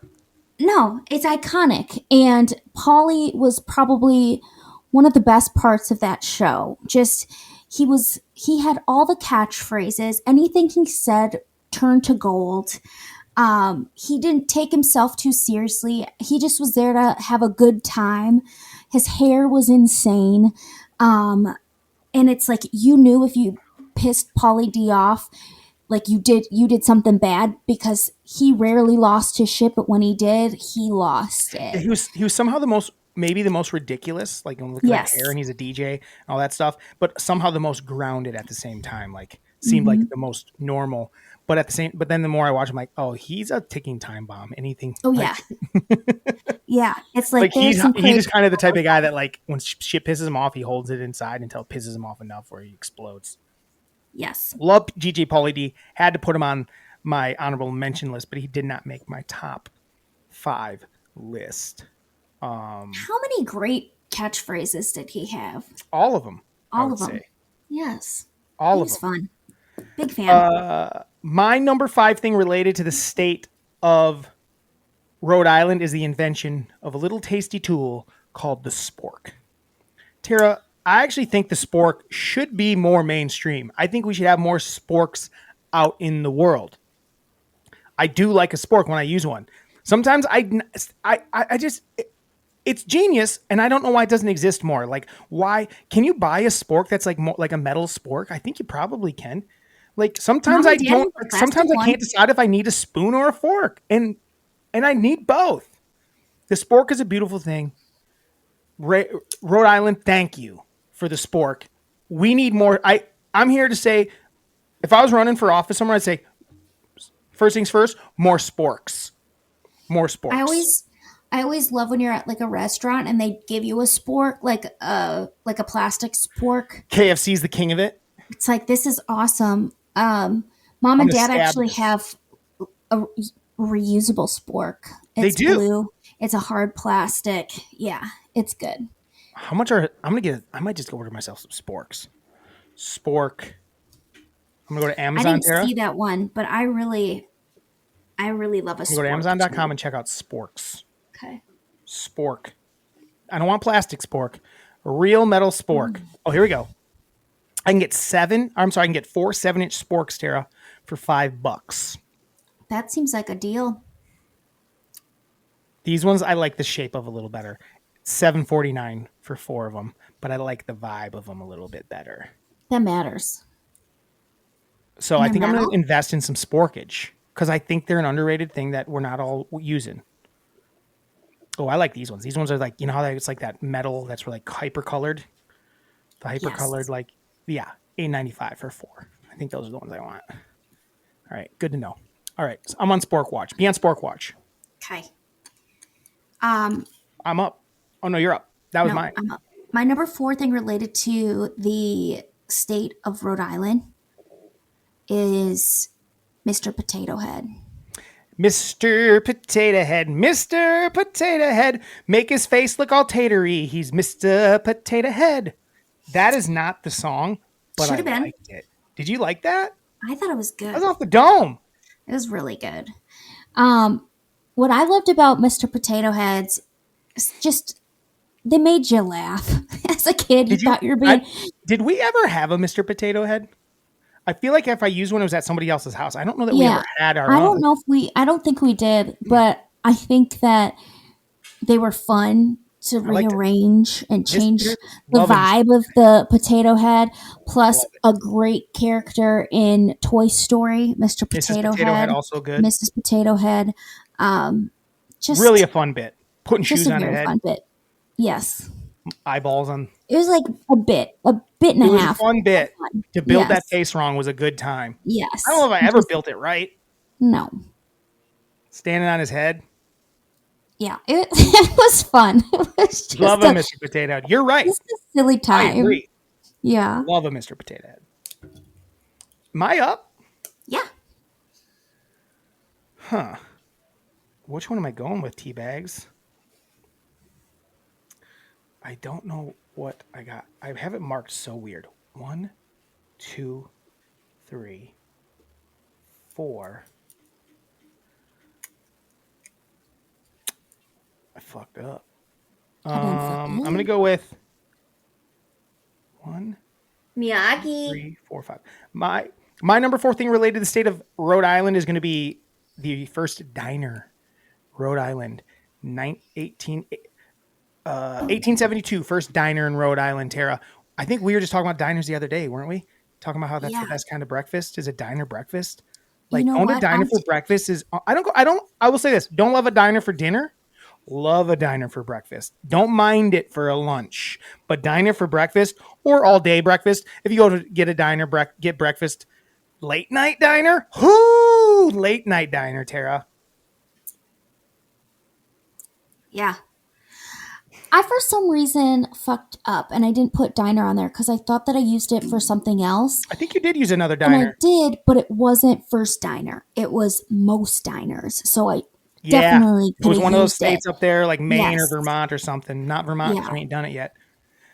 No, it's iconic. And Pauly was probably one of the best parts of that show. He had all the catchphrases. Anything he said turned to gold. He didn't take himself too seriously. He just was there to have a good time. His hair was insane. And it's like, you knew if you pissed Pauly D off, like you did something bad, because he rarely lost his shit, but when he did, he lost it. He was somehow the most ridiculous, like when you look at his hair and he's a DJ and all that stuff, but somehow the most grounded at the same time, like seemed like the most normal. But then the more I watch him, like, oh, he's a ticking time bomb. Anything. Oh, yeah. Yeah. It's like he's just kind of the type of guy that, like, when shit pisses him off, he holds it inside until it pisses him off enough where he explodes. Yes. Love DJ Pauly D. Had to put him on my honorable mention list, but he did not make my top 5 list. How many great catchphrases did he have? All of them. All of them. Say. Yes. All of them. Fun. Big fan. My number 5 thing related to the state of Rhode Island is the invention of a little tasty tool called the spork. Tara, I actually think the spork should be more mainstream. I think we should have more sporks out in the world. I do like a spork when I use one. Sometimes I just it's genius, and I don't know why it doesn't exist more. Like, why can you buy a spork that's like more like a metal spork? I think you probably can. Like sometimes Mom I and Dad don't. have a Like, sometimes plastic I can't one. decide if I need a spoon or a fork, and I need both. The spork is a beautiful thing. Rhode Island, thank you for the spork. We need more. I'm here to say, if I was running for office somewhere, I'd say, first things first, more sporks. More sporks. I always love when you're at like a restaurant and they give you a spork, like a plastic spork. KFC's the king of it. It's like, this is awesome. Mom and gonna Dad stab actually this. have a reusable spork. It's do. blue. It's a hard plastic. Yeah, it's good. How much are I'm gonna get? I might just go order myself some sporks. Spork. I'm gonna go to I Amazon. didn't Tara. see that one, but I really love a spork. Go to Amazon.com and check out sporks. Okay. Spork. I don't want plastic spork. A real metal spork. Oh, here we go. I can get 4 7-inch sporks, Tara, for $5. That seems like a deal. These ones I like the shape of a little better. $7.49 for 4 of them, but I like the vibe of them a little bit better. That matters. So And I they're think I'm going metal? to invest in some sporkage because I think they're an underrated thing that we're not all using. Oh, I like these ones. These ones are like, you know how it's like that metal that's like hyper colored? The hyper colored, Yes. like, yeah, $8.95 for 4. I think those are the ones I want. All right, good to know. All right, so I'm on Spork Watch. Be on Spork Watch. Okay. I'm up. Oh, no, you're up. That was No, mine. I'm up. My number 4 thing related to the state of Rhode Island is Mr. Potato Head. Mr. Potato Head, Mr. Potato Head, make his face look all tatery. He's Mr. Potato Head. That is not the song, but Should have I been. liked it. Did you like that? I thought it was That good. was off the dome. It was really good. What I loved about Mr. Potato Heads is just they made you laugh. As a kid, you thought you were being Did we ever have a Mr. Potato Head? I feel like if I used one, it was at somebody else's house. I don't know that we ever had our own. I don't think we did, but I think that they were fun to liked it. rearrange and change the Love it. vibe of the Potato Head, plus a great character in Toy Story, Mr. Potato Potato Head, Head, also good. Mrs. Potato Head. Just Really a fun bit. Putting just shoes a on your very head, fun bit. Yes, eyeballs on. it was like a bit and It a was a half. fun bit. To build that Yes. face wrong was a good time. Yes, I don't know if I ever built it right. no. Standing on his head. Yeah, it, it was fun. It was just Love a Mr. Potato Head. You're right. just a silly I time. agree. Yeah. Love a Mr. Potato Head. Am I up? Yeah. Huh. Which one am I going with, Teabags? I don't know what I got. I have it marked so weird. 1, 2, 3, 4. I fucked up. I'm gonna go with 1, Miyagi. 3, 4, 5. My number 4 thing related to the state of Rhode Island is going to be the first diner, Rhode Island, 1872, first diner in Rhode Island. Tara, I think we were just talking about diners the other day, weren't we? Talking about how that's the Yeah. best kind of breakfast is a diner breakfast. Like, know going to what? diner for breakfast is. I will say this: don't love a diner for dinner. Love a diner for breakfast. Don't mind it for a lunch, but diner for breakfast or all day breakfast. If you go to get a diner, get breakfast, late night diner. Whoo, late night diner, Tara. Yeah. I, for some reason, fucked up and I didn't put diner on there because I thought that I used it for something else. I think you did use another And I diner. did, but it wasn't first diner. It was most diners. So I Yeah, definitely it was could one have of those used states it. up there, like Maine Yes. or Vermont or something. Not Vermont, 'cause Yeah. we ain't done it yet.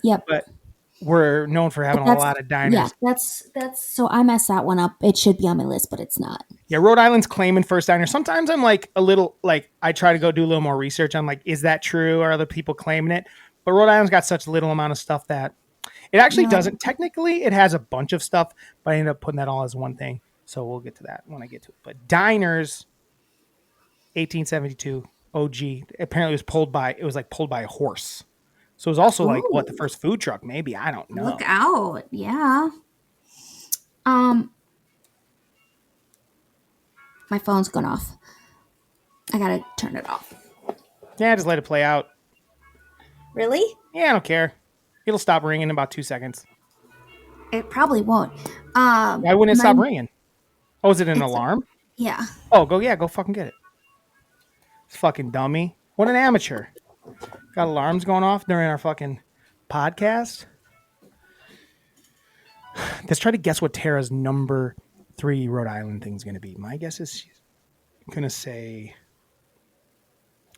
Yep. But we're known for having a lot of diners. that's so I messed that one up. It should be on my list, but it's not. Yeah, Rhode Island's claiming first diner. Sometimes I'm like a little like I try to go do a little more research. I'm like, is that true? Are other people claiming it? But Rhode Island's got such little amount of stuff that it actually No. doesn't. Technically, it has a bunch of stuff, but I ended up putting that all as one thing. So we'll get to that when I get to it. But diners, 1872 OG. Apparently, it was like pulled by a horse. So it was also like what the first food truck? Maybe I don't know. Look out. Yeah. My phone's gone off. I gotta turn it off. Yeah, just let it play out. Really? Yeah, I don't care. It'll stop ringing in about 2 seconds. It probably won't. Why wouldn't it stop ringing? Oh, is it an alarm? Yeah. Oh, go fucking get it. Fucking dummy. What an amateur. Got alarms going off during our fucking podcast. Let's try to guess what Tara's number 3 Rhode Island thing is going to be. My guess is she's going to say,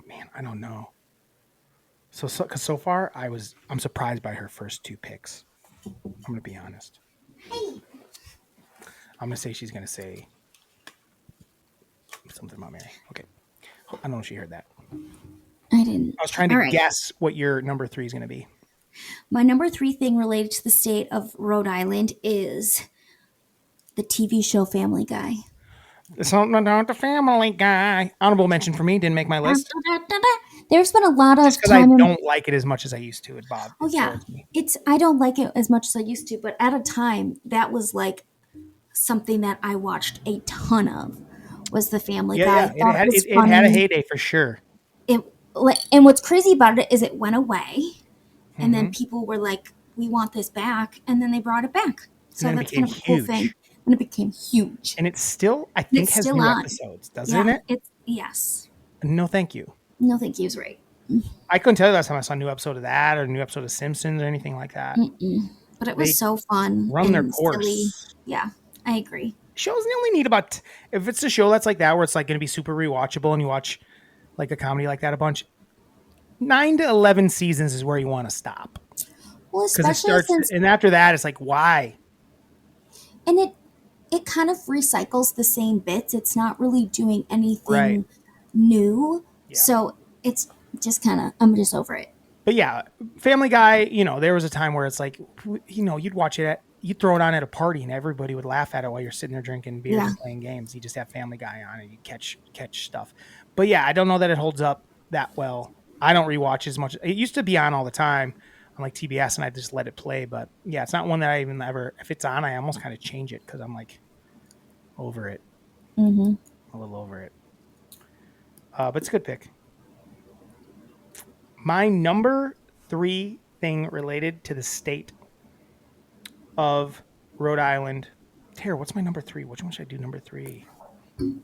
man, I don't know. Because so far I'm surprised by her first 2 picks. I'm going to be honest. I'm going to say she's going to say something about Mary. Okay. I don't know if she heard that. I didn't. I was trying to guess what your number 3 is going to be. My number 3 thing related to the state of Rhode Island is the TV show Family Guy. Something about the Family Guy. Honorable mention for me. Didn't make my list. There's been a lot of Because I time. don't like it as much as I used to. Oh yeah, I don't like it as much as I used to, but at a time that was like something that I watched a ton of. Was the Family Guy? Yeah, it had a heyday for sure. And what's crazy about it is it went away, and then people were like, "We want this back," and then they brought it back. So that's kind of a cool thing. And it became huge. And it's still, I think, has new episodes, doesn't it? Yes. No, thank you. No, thank you is right. I couldn't tell you last time I saw a new episode of that or a new episode of Simpsons or anything like that. But it was so fun. Run their course. Silly. Yeah, I agree. Shows they only need about, if it's a show that's like that where it's like going to be super rewatchable and you watch like a comedy like that a bunch, 9 to 11 seasons is where you want to stop. Well, especially since, and after that it's like, why? And it kind of recycles the same bits. It's not really doing anything new. Yeah. So it's just kind of, I'm just over it. But yeah, Family Guy, there was a time where it's like, you'd watch it, you'd throw it on at a party and everybody would laugh at it while you're sitting there drinking beers and playing games. You just have Family Guy on and you catch stuff. But yeah, I don't know that it holds up that well. I don't rewatch as much. It used to be on all the time on like TBS and I just let it play. But yeah, it's not one that I even ever, if it's on, I almost kind of change it because I'm like over it. Mm-hmm. A little over it. But it's a good pick. My number 3 thing related to the state of Rhode Island. Tara, what's my number 3? Which one should I do number 3? I'm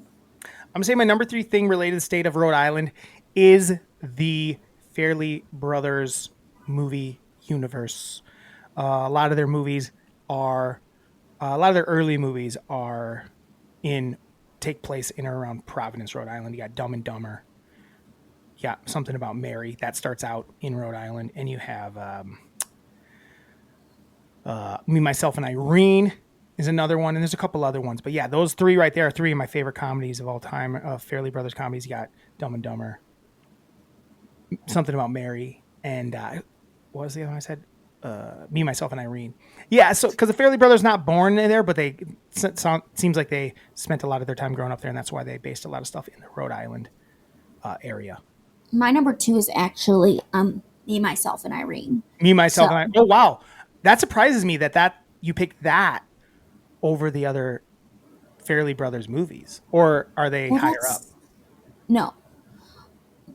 going to say my number 3 thing related to the state of Rhode Island is the Fairley Brothers movie universe. A lot of their early movies take place in or around Providence, Rhode Island. You got Dumb and Dumber. Yeah, something about Mary that starts out in Rhode Island, and you have Me, Myself, and Irene is another one, and there's a couple other ones. But yeah, those 3 right there are 3 of my favorite comedies of all time. Fairley Brothers comedies. You got Dumb and Dumber, something about Mary, and what was the other one I said? Me, Myself, and Irene. Yeah, so because the Fairley Brothers not born there, but seems like they spent a lot of their time growing up there, and that's why they based a lot of stuff in the Rhode Island area. My number 2 is actually Me, Myself, and Irene. Me, Myself, and Irene. Oh, wow. That surprises me that you picked that over the other Fairley Brothers movies. Or are they higher up? No.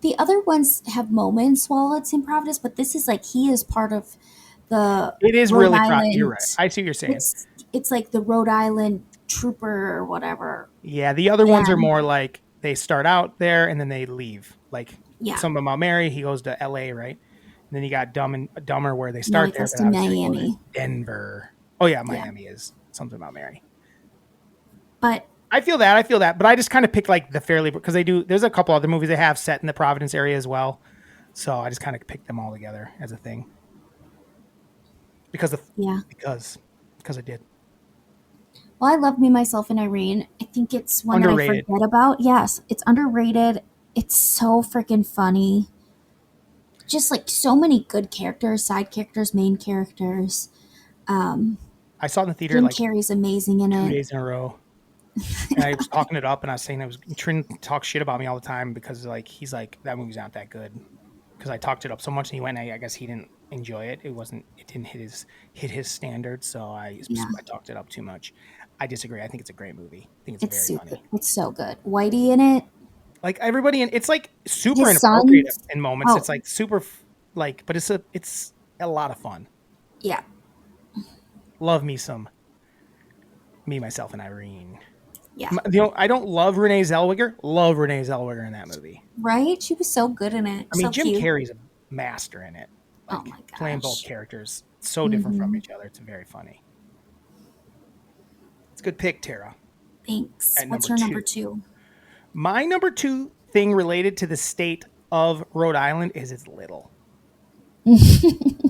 The other ones have moments while it's in Providence, but this is like he is part of the It is Rhode really Island. You're right. I see what you're saying. It's like the Rhode Island trooper or whatever. Yeah, the other ones are more like they start out there and then they leave. Like something about Mary, he goes to LA, right? And then you got Dumb and Dumber where they start there. To Miami. Denver. Oh yeah, Miami is something about Mary. But I feel that. But I just kind of picked like the Fairley, because there's a couple other movies they have set in the Providence area as well. So I just kind of picked them all together as a thing. because Yeah. because I did. Well, I love Me, Myself, and Irene. I think it's one that I Underrated. forget about. Yes, it's underrated. It's so freaking funny. Just like so many good characters, side characters, main characters. I saw it in the theater Jim like Carrey's amazing in 2 it. days in a row. And I was talking it up, and I was saying I was trying to talk shit about me all the time because like he's like that movie's not that good because I talked it up so much, and he went. I guess he didn't enjoy it. It didn't hit his standards, so Yeah, I talked it up too much. I disagree. I think it's a great movie. I think it's it's very super. funny. It's so good. Whitey in it. Like everybody, and it's like super His inappropriate sons. in moments. Oh, It's like super like, but it's a lot of fun. yeah. Love me some Me, Myself, and Irene. Yeah. I don't love Renee Zellweger. Love Renee Zellweger in that movie. Right? She was so good in it. I mean, So Jim cute. Carrey's a master in it. Oh Like my playing both gosh. characters, so different from each other. It's very funny. It's a good pick, Tara. Thanks. At What's number your number two. 2? My number 2 thing related to the state of Rhode Island is it's little.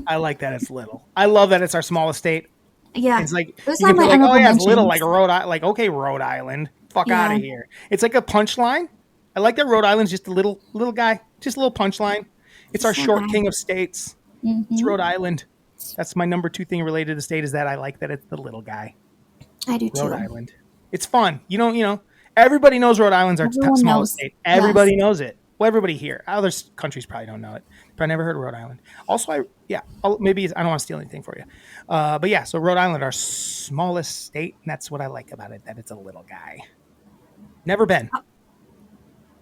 I like that it's little. I love that it's our smallest state. Yeah. It's like It was you on can my feel like, oh honorable yeah, it's little, like mentions. Rhode Island. Like, okay, Rhode Island, fuck out Yeah. of here. It's like a punchline. I like that Rhode Island's just a little guy, just a little punchline. It's our Just a short guy. king of states. It's Rhode Island. That's my number 2 thing related to the state is that I like that it's the little guy. I do Rhode too. Island. It's fun. Everybody knows Rhode Island's our Everyone smallest knows. state. Yes. Everybody knows it. Well, everybody here. Other countries probably don't know it, but I never heard of Rhode Island. Also, I don't want to steal anything for you, but yeah. So Rhode Island, our smallest state, and that's what I like about it. That it's a little guy. Never been.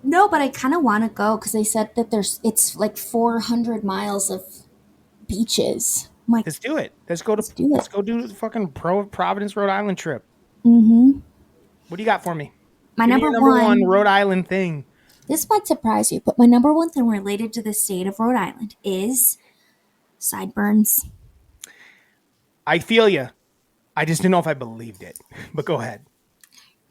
No, but I kind of want to go because they said that it's like 400 miles of beaches. I'm like, Let's do it. Let's go let's do it. do the fucking Providence, Rhode Island trip. Mm-hmm. What do you got for me? My Give me number your number one one. Rhode Island thing. This might surprise you, but my number one thing related to the state of Rhode Island is sideburns. I feel you. I just didn't know if I believed it, but go ahead.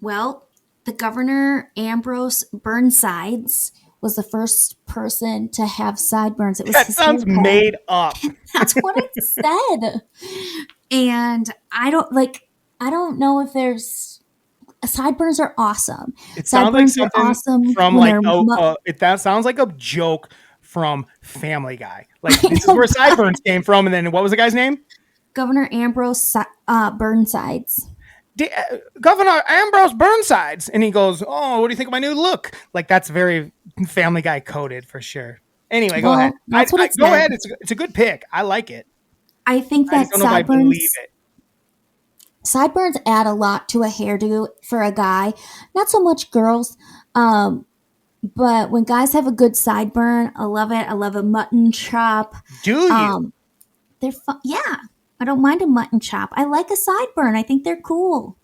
Well, the governor Ambrose Burnsides was the first person to have sideburns. It was That his sounds haircut. made up. That's what it said. And I don't know if there's sideburns are awesome. It sounds like Sideburns are something awesome from when like that sounds like a joke from Family Guy. Like this is where sideburns came from, and then what was the guy's name? Governor Ambrose Burnsides. Governor Ambrose Burnsides, and he goes, "Oh, what do you think of my new look?" Like that's very Family Guy coded for sure. Anyway, go ahead. That's what it Go said. ahead. It's a good pick. I like it. I think I that just don't know if I believe it. sideburns add a lot to a hairdo for a guy. Not so much girls, but when guys have a good sideburn, I love it. I love a mutton chop. Do you? They're fun. Yeah, I don't mind a mutton chop. I like a sideburn. I think they're cool.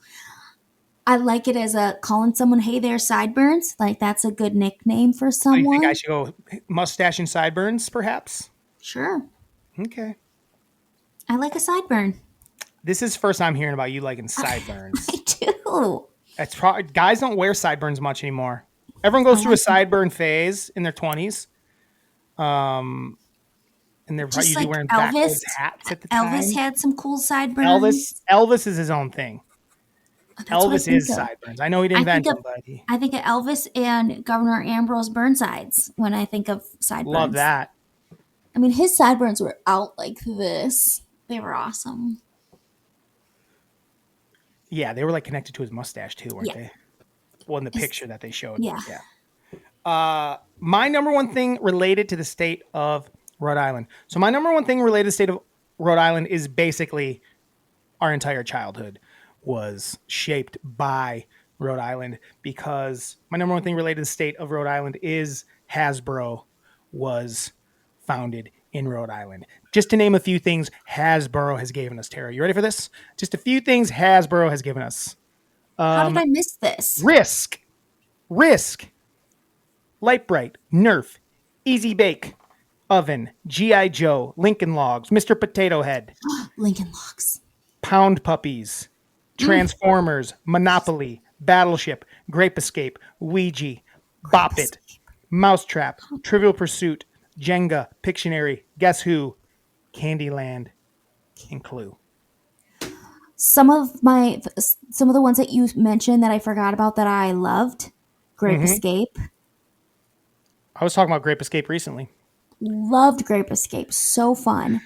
I like it as a calling someone, "Hey there, sideburns." Like that's a good nickname for So you someone. think I should go mustache and sideburns, perhaps? Sure, Okay. I like a sideburn. This is first time hearing about you liking sideburns. I do. That's probably guys don't wear sideburns much anymore. Everyone goes through a sideburn phase in their 20s. And they're Just usually like wearing Elvis. backwards hats at the time. Elvis had some cool sideburns. Elvis is his own thing. That's what I Elvis think is of. sideburns. I know he didn't I think invent them, of- but he I think of Elvis and Governor Ambrose Burnsides when I think of sideburns. loved that. I mean, his sideburns were out like this. They were awesome. Yeah, they were like connected to his mustache too, weren't Yeah. they? Well, in the picture that they showed. Yeah. My number one thing related to the state of Rhode Island. So my number one thing related to the state of Rhode Island is basically our entire childhood was shaped by Rhode Island because my number one thing related to the state of Rhode Island is Hasbro was founded in Rhode Island. Just to name a few things Hasbro has given us, Tara. You ready for this? Just a few things Hasbro has given us. How did I miss this? Risk, Light Bright, Nerf, Easy Bake, Oven, G.I. Joe, Lincoln Logs, Mr. Potato Head, Lincoln Logs. Pound Puppies, Transformers, Monopoly, Battleship, Grape Escape, Ouija, Bop It, Mousetrap, Trivial Pursuit, Jenga, Pictionary, Guess Who, Candyland, and Clue. Some of the ones that you mentioned that I forgot about that I loved. Grape Escape. I was talking about Grape Escape recently. Loved Grape Escape. So fun.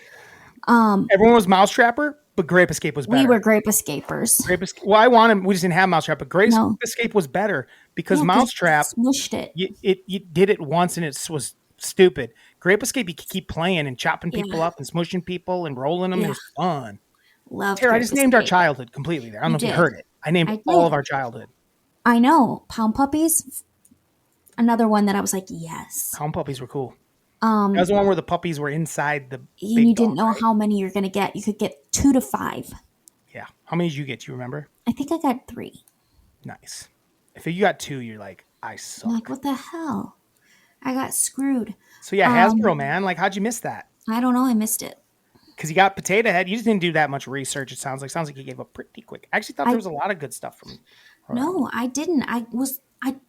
Everyone was Mousetrapper, but Grape Escape was better. We were Grape Escapers. Well, we just didn't have Mousetrap, but Grape No. Escape was better because Yeah, 'cause Mousetrap, you smushed it. you did it once and it was stupid. Grape Escape, you could keep playing and chopping people up and smushing people and rolling them. It Yeah. was fun. Loved Tara, I Grape just named our Escape. childhood completely there. I don't know if you did. heard it. I named I all did. of our childhood. I know. Pound Puppies. Another one that I was like, yes. Pound puppies were cool. That was the one where the puppies were inside the And big you dog, didn't know right? how many you're going to get. You could get 2 to 5. Yeah. How many did you get? Do you remember? I think I got 3. Nice. If you got 2, you're like, I suck. I'm like, what the hell? I got screwed. So yeah, Hasbro, man. Like, how'd you miss that? I don't know. I missed it. Because you got Potato Head. You just didn't do that much research, it sounds like. Sounds like you gave up pretty quick. I actually thought there was a lot of good stuff from No, I didn't. I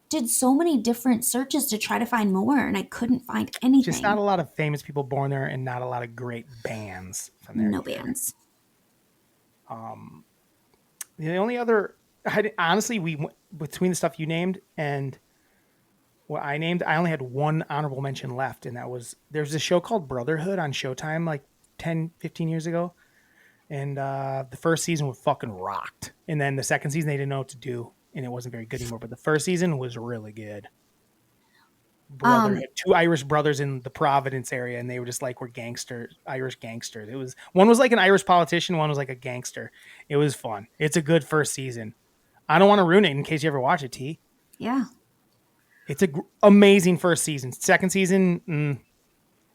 did so many different searches to try to find more, and I couldn't find anything. just not a lot of famous people born there and not a lot of great bands from there. No bands. The only other, honestly, between the stuff you named and what I named, I only had one honorable mention left, and that was, there's a show called Brotherhood on Showtime like 10, 15 years ago, and the first season was fucking rocked, and then the second season they didn't know what to do, and it wasn't very good anymore, but the first season was really good. Brotherhood, 2 Irish brothers in the Providence area, and they were just like, we're Irish gangsters. It was, one was like an Irish politician, one was like a gangster. It was fun. It's a good first season. I don't want to ruin it in case you ever watch it, T. Yeah. It's a amazing first season. Second season,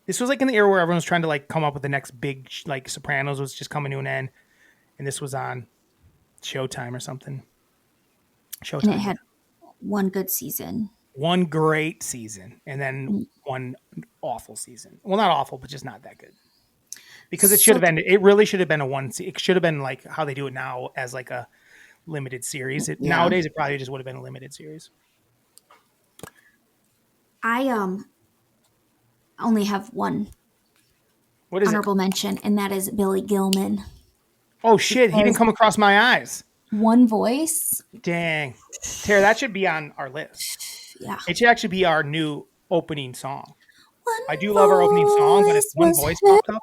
this was like in the era where everyone was trying to like come up with the next big, like Sopranos was just coming to an end, and this was on Showtime or something. Showtime. And it had one good season. One great season, and then one awful season. Well, not awful, but just not that good. Because it should have ended. It really should have been it should have been like how they do it now as like a limited series. Nowadays, it probably just would have been a limited series. I only have one What is honorable mention, and that is Billy Gilman. Oh shit! He didn't come across my eyes. One Voice. Dang, Tara, that should be on our list. Yeah. It should actually be our new opening song. One I do love our opening song, but if One was Voice popped up,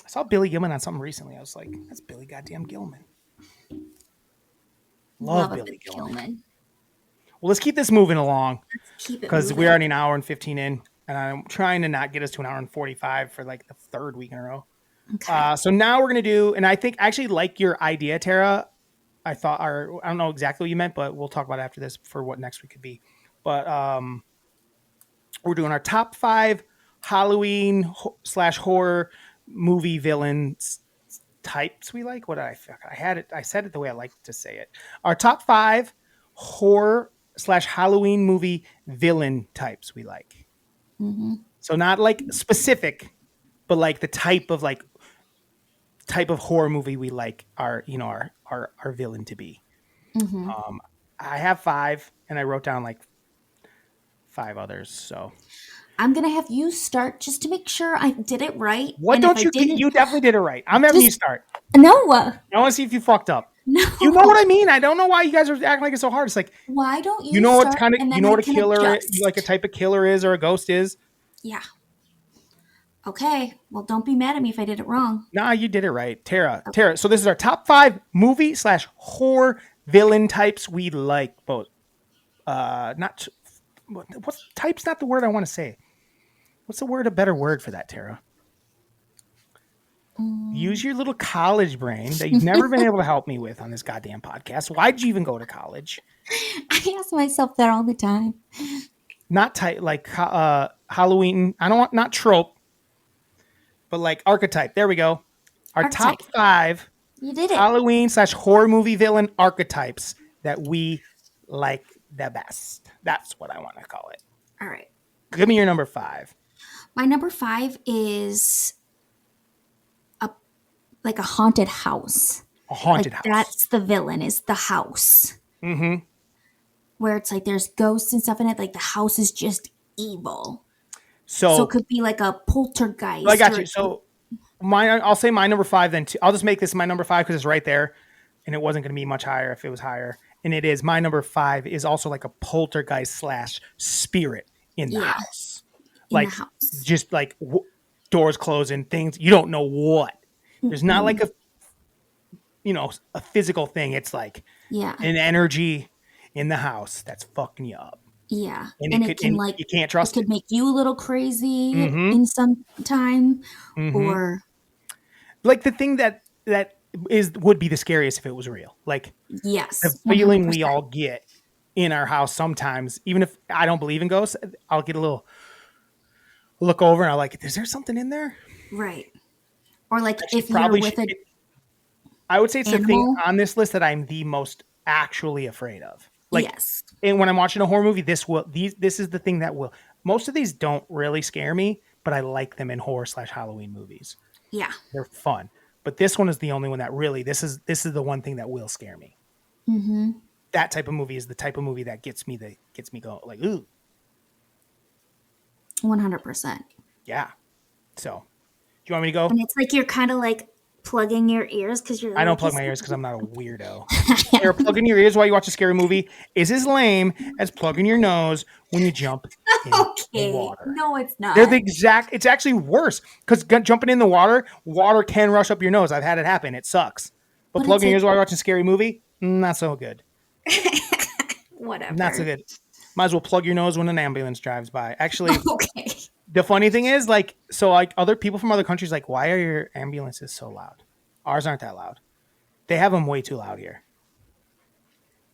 I saw Billy Gilman on something recently. I was like, that's Billy goddamn Gilman. Love Billy Gilman. Well, let's keep this moving along because we're already an hour and 15 in, and I'm trying to not get us to an hour and 45 for like the third week in a row. Okay. So now we're going to do, and I think actually like your idea, Tara. I don't know exactly what you meant, but we'll talk about it after this for what next week could be. But we're doing our top 5 Halloween / horror movie villains types we like. What did I had it. I said it the way I like to say it. Our top 5 horror / Halloween movie villain types we like. Mm-hmm. So not like specific, but like the type of horror movie we like our villain to be. Mm-hmm. I have 5, and I wrote down like 5 others. So I'm gonna have you start just to make sure I did it right. what and don't if you? I didn't, You definitely did it right. I'm having you start. No. I want to see if you fucked up. No. You know what I mean? I don't know why you guys are acting like it's so hard. It's like, Why don't you? you know what's start kind of, and then you know I what a can killer is, adjust? like a type of killer is or a ghost is. Yeah. Okay. Well, don't be mad at me if I did it wrong. Nah, you did it right, Tara. Tara. So this is our top 5 movie / horror villain types we like. Both. Not what type's not the word I want to say. What's the word? A better word for that, Tara. Use your little college brain that you've never been able to help me with on this goddamn podcast. Why'd you even go to college? I ask myself that all the time. Not type like Halloween. I don't want not trope, but like archetype. There we go. Our Archetype. top 5 You did it. Halloween / horror movie villain archetypes that we like the best. That's what I want to call it. All right. Give me your number 5. My number 5 is like a haunted house. A haunted Like, house. that's the villain, is the house. Mm-hmm. Where it's like there's ghosts and stuff in it. Like the house is just evil. So it could be like a poltergeist. I got or you. So I'll say my number 5 then. I'll just make this my number 5 because it's right there, and it wasn't going to be much higher if it was higher. And it is my number 5 is also like a poltergeist slash spirit in the house, like the house. just like doors closing, things you don't know what. There's not like a physical thing. It's like an energy in the house that's fucking you up. Yeah, and it can like you can't trust it. Could make you a little crazy in some time, or like the thing that would be the scariest if it was real. Like yes, the feeling 100%. we all get in our house sometimes, even if I don't believe in ghosts, I'll get a little look over and I'm like, is there something in there? Right. Or like Actually, if you're with it, I would say it's animal. the thing on this list that I'm the most actually afraid of. Like, yes. And when I'm watching a horror movie, this is the thing that will. Most of these don't really scare me, but I like them in horror / Halloween movies. Yeah. They're fun. But this one is the only one that really, this is the one thing that will scare me. That type of movie is the type of movie that gets me going like, ooh. 100%. Yeah. So, do you want me to go? And it's like you're kind of like plugging your ears because you're. I don't plug my ears because I'm not a weirdo. Or plugging your ears while you watch a scary movie is as lame as plugging your nose when you jump in the water. No, it's not. They're the exact. It's actually worse because jumping in the water can rush up your nose. I've had it happen. It sucks. But plugging your ears while you're watching a scary movie, not so good. Whatever. Not so good. Might as well plug your nose when an ambulance drives by. Actually, okay. The funny thing is, other people from other countries, like, why are your ambulances so loud? Ours aren't that loud. They have them way too loud here.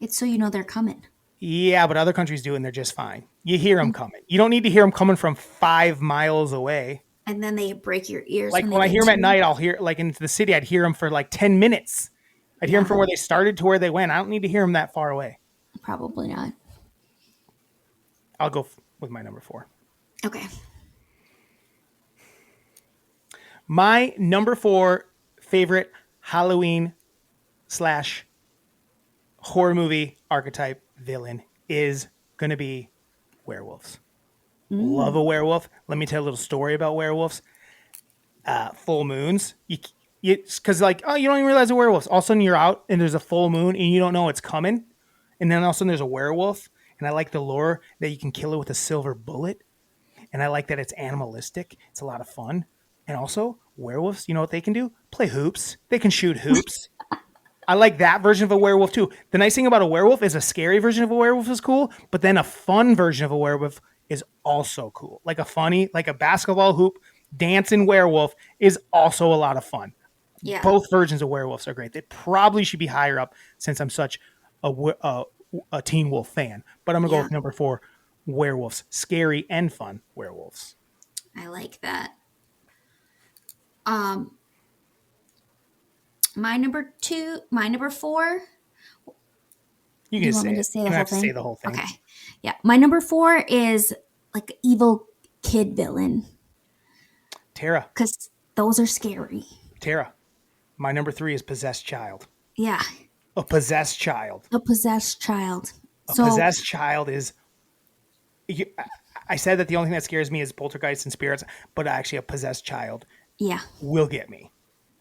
It's so you know they're coming. Yeah, but other countries do, and they're just fine. You hear them coming. You don't need to hear them coming from 5 miles away. And then they break your ears. Like when I hear them at night, I'll hear, like in the city, I'd hear them for like 10 minutes. I'd hear them from where they started to where they went. I don't need to hear them that far away. Probably not. I'll go with my number 4. Okay. My number 4 favorite Halloween / horror movie archetype villain is going to be werewolves. Love a werewolf. Let me tell you a little story about werewolves. Full moons. Because you don't even realize a werewolf. All of a sudden you're out and there's a full moon and you don't know it's coming. And then all of a sudden there's a werewolf. And I like the lore that you can kill it with a silver bullet. And I like that it's animalistic. It's a lot of fun. And also, werewolves, you know what they can do? Play hoops. They can shoot hoops. I like that version of a werewolf too. The nice thing about a werewolf is a scary version of a werewolf is cool, but then a fun version of a werewolf is also cool. Like a basketball hoop dancing werewolf is also a lot of fun. Yeah. Both versions of werewolves are great. They probably should be higher up since I'm such a Teen Wolf fan. But I'm going to go with number 4, werewolves. Scary and fun werewolves. I like that. My number 4. You can want me to say the whole thing? say the whole thing. Okay. Yeah. My number 4 is like evil kid villain. Tara. Because those are scary. Tara. My number 3 is possessed child. Yeah. A possessed child. A possessed child. Possessed child is... I said that the only thing that scares me is poltergeists and spirits, but actually a possessed child will get me.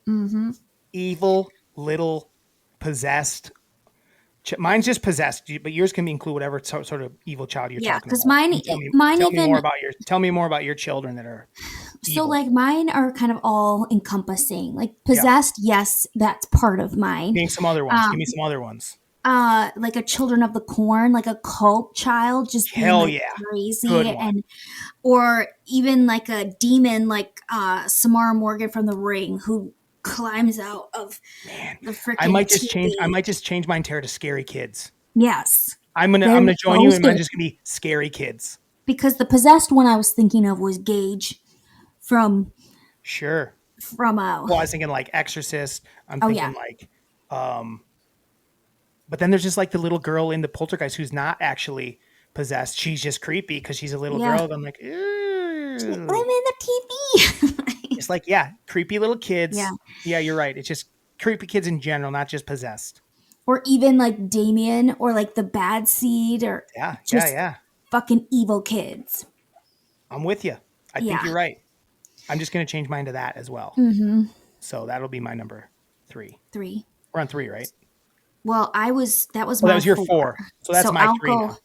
Mm-hmm. Evil, little, possessed. Mine's just possessed, but yours can include whatever sort of evil child you're talking about. Yeah, because tell me more about your children that are evil. So like mine are kind of all encompassing. Like possessed, yes, that's part of mine. Name some other ones. Give me some other ones. Like a Children of the Corn, like a cult child, just being crazy, or even like a demon, like Samara Morgan from The Ring, who climbs out of the freaking. I might just change mine, Tara, to scary kids. Yes, I'm gonna join you, and mine's just gonna be scary kids. Because the possessed one I was thinking of was Gage from. Sure. Well, I was thinking like Exorcist. I'm thinking like. But then there's just like the little girl in the poltergeist who's not actually possessed. She's just creepy because she's a little girl. And I'm like, ew. I'm in the TV. It's like, creepy little kids. Yeah, you're right. It's just creepy kids in general, not just possessed. Or even like Damien or like the Bad Seed or just fucking evil kids. I'm with you. I think you're right. I'm just going to change mine to that as well. Mm-hmm. So that'll be my number 3. 3. We're on 3, right? Well, that was Oh, my that was your 4. 4. So that's So my I'll 3 go. now.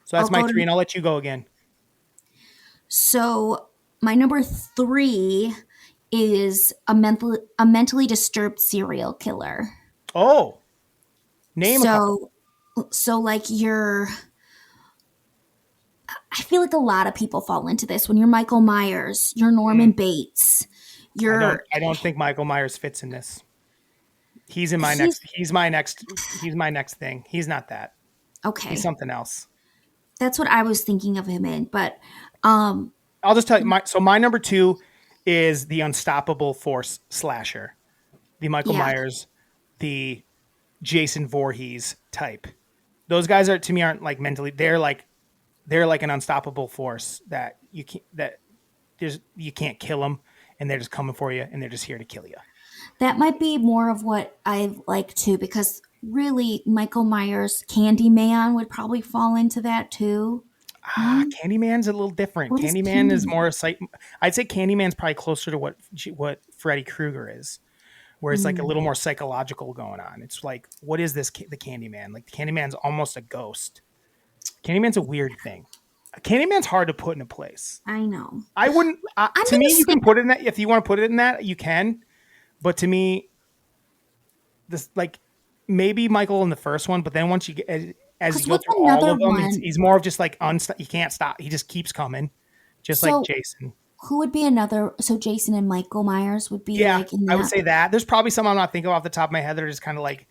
So that's I'll my go 3, to, and I'll let you go again. so my number 3 is a mentally disturbed serial killer. Oh, name a couple. So like I feel like a lot of people fall into this. When you're Michael Myers, you're Norman Bates, I don't think Michael Myers fits in this. He's my next thing. He's not that. Okay. He's something else. That's what I was thinking of him in, but I'll just tell you my number 2 is the Unstoppable Force slasher. The Michael Myers, the Jason Voorhees type. Those guys aren't like mentally, they're like an unstoppable force that you can't kill them, and they're just coming for you, and they're just here to kill you. that might be more of what I like too, because really Michael Myers, Candyman would probably fall into that too. Candyman's a little different. What is Candyman is more I'd say Candyman's probably closer to what Freddy Krueger is, where it's like a little more psychological going on. It's like, what is this? The Candyman? Like the Candyman's almost a ghost. Candyman's a weird thing. Candyman's hard to put in a place. I know. I wouldn't. To me, you can put it in that if you want to put it in that. You can, but to me, this like maybe Michael in the first one, but then once you get as you go through all of them, he's more of just like you can't stop. He just keeps coming, just like Jason. Who would be another? So Jason and Michael Myers would be like in that. I would say that. There's probably some I'm not thinking of off the top of my head that are just kind of like,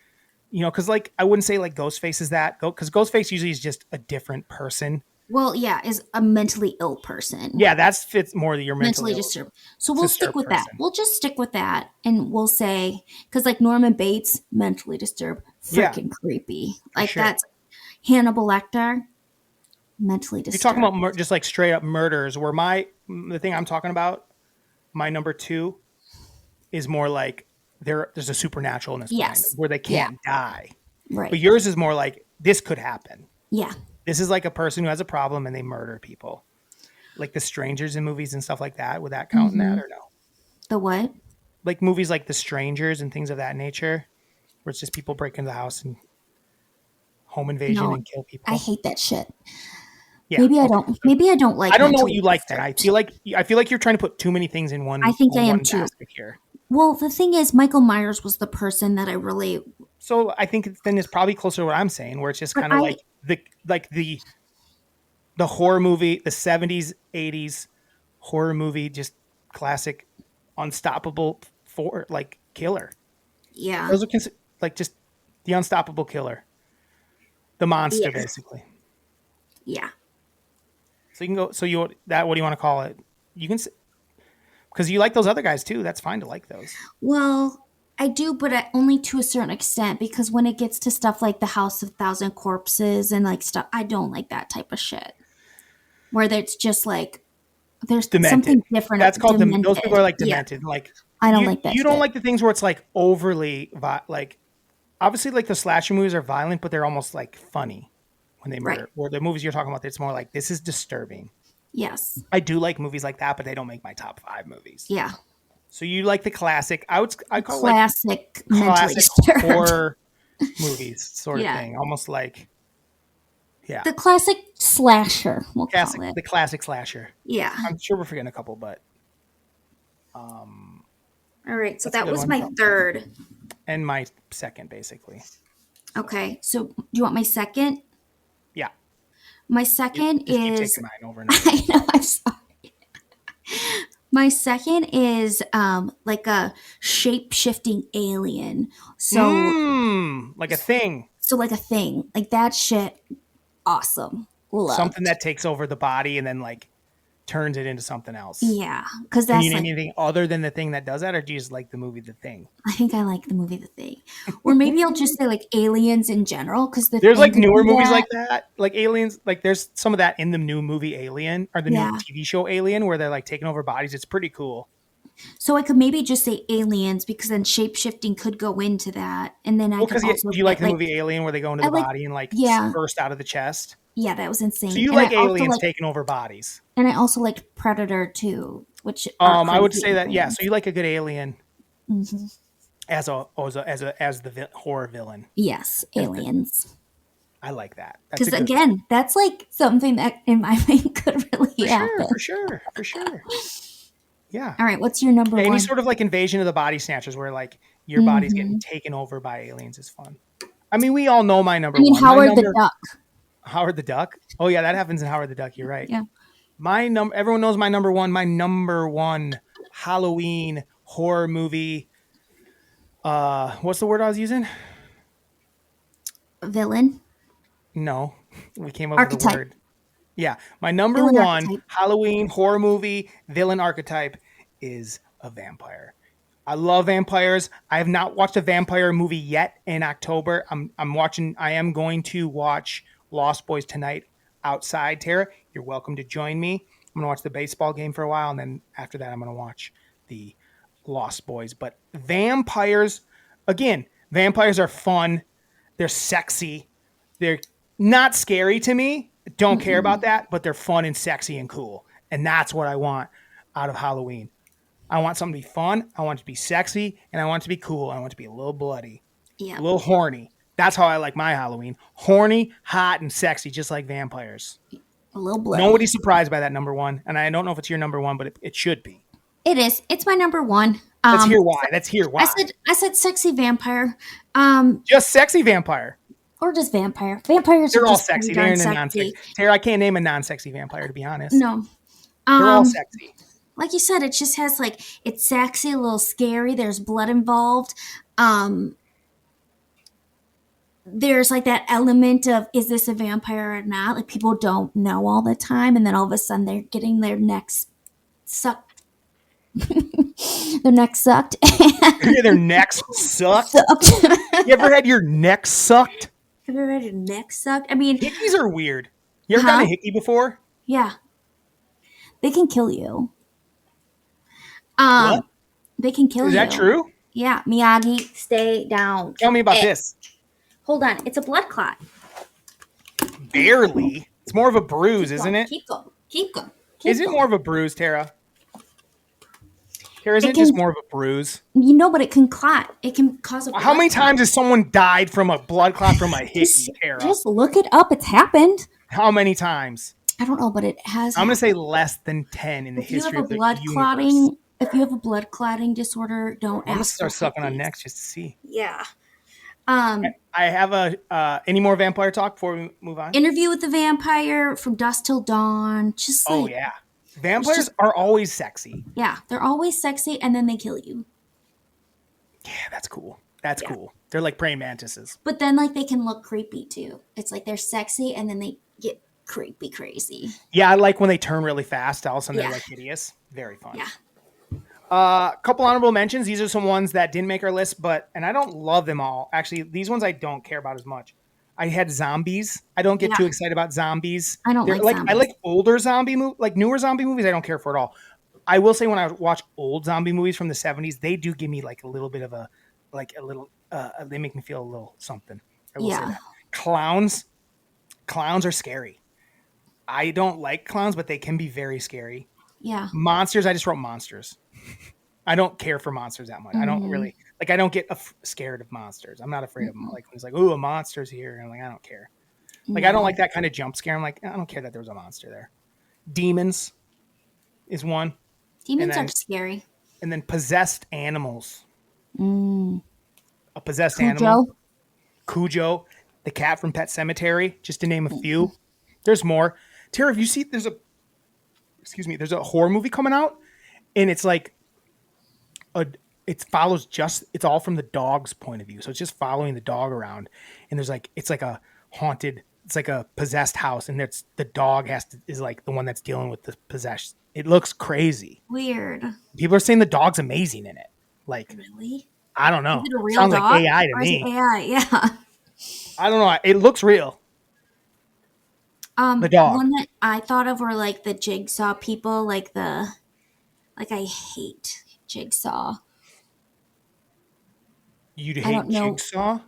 because like I wouldn't say like Ghostface is that, because Ghostface usually is just a different person. Well, yeah, is a mentally ill person. Yeah, that fits more that you're mentally disturbed. So we'll stick with that. We'll just stick with that, and we'll say, because like Norman Bates, mentally disturbed, freaking creepy. Like that's Hannibal Lecter, mentally disturbed. You're talking about just like straight up murders. Where the thing I'm talking about, my number 2, is more like there's a supernaturalness behind it, where they can't die. Right. But yours is more like this could happen. Yeah. This is like a person who has a problem and they murder people. Like The Strangers in movies and stuff like that. Would that count in that or no? The what? Like movies like The Strangers and things of that nature, where it's just people break into the house and home invasion and kill people. I hate that shit. Yeah. Maybe I don't. Maybe I don't like. I don't know what you like. That I feel like you're trying to put too many things in one. I think I am too. Here. Well, the thing is, Michael Myers was the person that I really. So I think then it's probably closer to what I'm saying, where it's just kind of like the horror movie, the 70s, 80s horror movie, just classic, unstoppable killer. Yeah. Those are like just the unstoppable killer, the monster, basically. Yeah. So you can go. So what do you want to call it? You can, because you like those other guys too. That's fine to like those. Well, I do, but only to a certain extent, because when it gets to stuff like the House of Thousand Corpses and like stuff, I don't like that type of shit. Where it's just like there's demented. Something different. That's called demented. Those people are like demented. Yeah. Like I don't like that. You don't like the things where it's like overly like. Obviously, like the slasher movies are violent, but they're almost like funny when they murder. Right. Or the movies you're talking about, it's more like this is disturbing. Yes. I do like movies like that, but they don't make my top 5 movies. Yeah. So you like the classic? I call classic, like classic horror movies, sort of thing, almost like the classic slasher. We'll call it the classic slasher. Yeah, I'm sure we're forgetting a couple, but all right. So that was my third and my second, basically. Okay, so do you want my second? Yeah. My second is. Keep taking mine over and over. I know. I'm sorry. My second is like a shape-shifting alien. So like a thing. So like a thing. Like that shit. Awesome. Loved. Something that takes over the body and then like turns it into something else. Yeah. Because that's you need anything other than the thing that does that, or do you just like the movie The Thing? I think I like the movie The Thing. Or maybe I'll just say like aliens in general, because there's like newer movies like that. Like aliens, like there's some of that in the new movie Alien, or the new TV show Alien, where they're like taking over bodies. It's pretty cool. So I could maybe just say aliens, because then shape-shifting could go into that. And then I could also do you like the movie Alien, where they go into the body and like burst out of the chest? Yeah, that was insane. So you like aliens taking over bodies. And I also liked Predator too. which are I would crazy say that yeah. aliens. So you like a good alien Mm-hmm. as the horror villain. Yes, As the, aliens. I like that. That's Because a good again, that's like something that in my mind could really for sure, happen. for sure, for sure. Yeah. All right, what's your number Yeah, any one? sort of like invasion of the body snatchers where like your body's getting Mm-hmm. taken over by aliens is fun. I mean, we all know my number I mean, one. My Howard the number Duck. Howard the Duck. Oh yeah, that happens in Howard the Duck. You're right. Yeah. My number. Everyone knows my number one. My number one Halloween horror movie. What's the word I was using? Villain. No, we came up with the Archetype. word. Yeah, my number Villain one archetype. Halloween horror movie villain archetype is a vampire. I love vampires. I have not watched a vampire movie yet in October. I am going to watch Lost Boys tonight outside. Tara, you're welcome to join me. I'm gonna watch the baseball game for a while, and then after that, I'm gonna watch the Lost Boys. But vampires, again, vampires are fun. They're sexy. They're not scary to me. Don't care about that, but they're fun and sexy and cool. And that's what I want out of Halloween. I want something to be fun. I want it to be sexy, and I want it to be cool. I want it to be a little bloody, Yeah. a little horny. That's how I like my Halloween. Horny, hot, and sexy, just like vampires. A little bloody. Nobody's surprised by that number one, and I don't know if it's your number one, but it should be. It is. It's my number one. Let's hear why. Let's hear why. I said sexy vampire. Just sexy vampire. Or just vampire. Vampires They're are all just sexy. pretty They're darn in the non-sexy. Tara, I can't name a non-sexy vampire, to be honest. No. They're all sexy. Like you said, it just has like, it's sexy, a little scary. There's blood involved. There's like that element of, is this a vampire or not? Like people don't know all the time. And then all of a sudden they're getting their necks sucked. Their necks sucked. Their necks sucked. Sucked. You ever had your neck sucked? Have you ever had your neck sucked? I mean, Hickeys are weird. You ever done a hickey before? yeah. They can kill you. What? They can kill you. Is that true? Yeah. Miyagi, stay down. Tell me about this. Hold on. It's a blood clot. Barely. It's more of a bruise, isn't it? Keep going. Keep going. Is it more of a bruise, Tara? Tara, isn't it can- just more of a bruise? You know, but it can clot. It can cause a blood How many clot. times has someone died from a blood clot from a hickey, Tara? Just look it up. It's happened. How many times? I don't know, but it has. I'm going to say less than 10 in the if you have history a of the blood universe. clotting, if you have a blood clotting disorder, don't I'm going to ask. start for sucking on hickeys. necks just to see. Yeah. I have any more vampire talk before we move on? Interview with the Vampire, From Dusk Till Dawn. Just like, Oh, yeah. Vampires are always sexy. yeah, they're always sexy, and then they kill you. Yeah, that's cool. That's cool. They're like praying mantises. But then, like, they can look creepy too. It's like they're sexy, and then they get creepy, crazy. Yeah, I like when they turn really fast. All of a sudden, they're Yeah. like hideous. Very fun. Yeah. Couple honorable mentions. These are some ones that didn't make our list, and I don't love them all. Actually, these ones I don't care about as much. I had zombies. I don't get too excited about zombies. I don't like I zombies. like older zombie movies, like newer zombie movies. I don't care for at all. I will say when I watch old zombie movies from the 70s, they do give me like a little bit of they make me feel a little something. I will say that. Clowns are scary. I don't like clowns, but they can be very scary. Yeah. Monsters, I just wrote monsters. I don't care for monsters that much. I don't really I don't get scared of monsters. I'm not afraid of them. Like when it's like, "Ooh, a monster's here," and I'm like, I don't care. Like I don't like that kind of jump scare. I'm like, I don't care that there was a monster there. Demons is one, Demons then- are scary. and then possessed animals. A possessed Cujo. animal, Cujo, the cat from Pet Cemetery, just to name a few. There's more. Tara, if you see, there's a horror movie coming out, and it's like it's all from the dog's point of view. So it's just following the dog around, and it's like a haunted, it's like a possessed house, and the dog is like the one that's dealing with the possession. It looks crazy. Weird. People are saying the dog's amazing in it. Like, Really? I don't know. Is it a real Sounds dog? like AI to Or is me. it AI? Yeah. I don't know. It looks real. The dog. One that I thought of were like the Jigsaw people, like I hate Jigsaw. You'd I hate don't know. Jigsaw?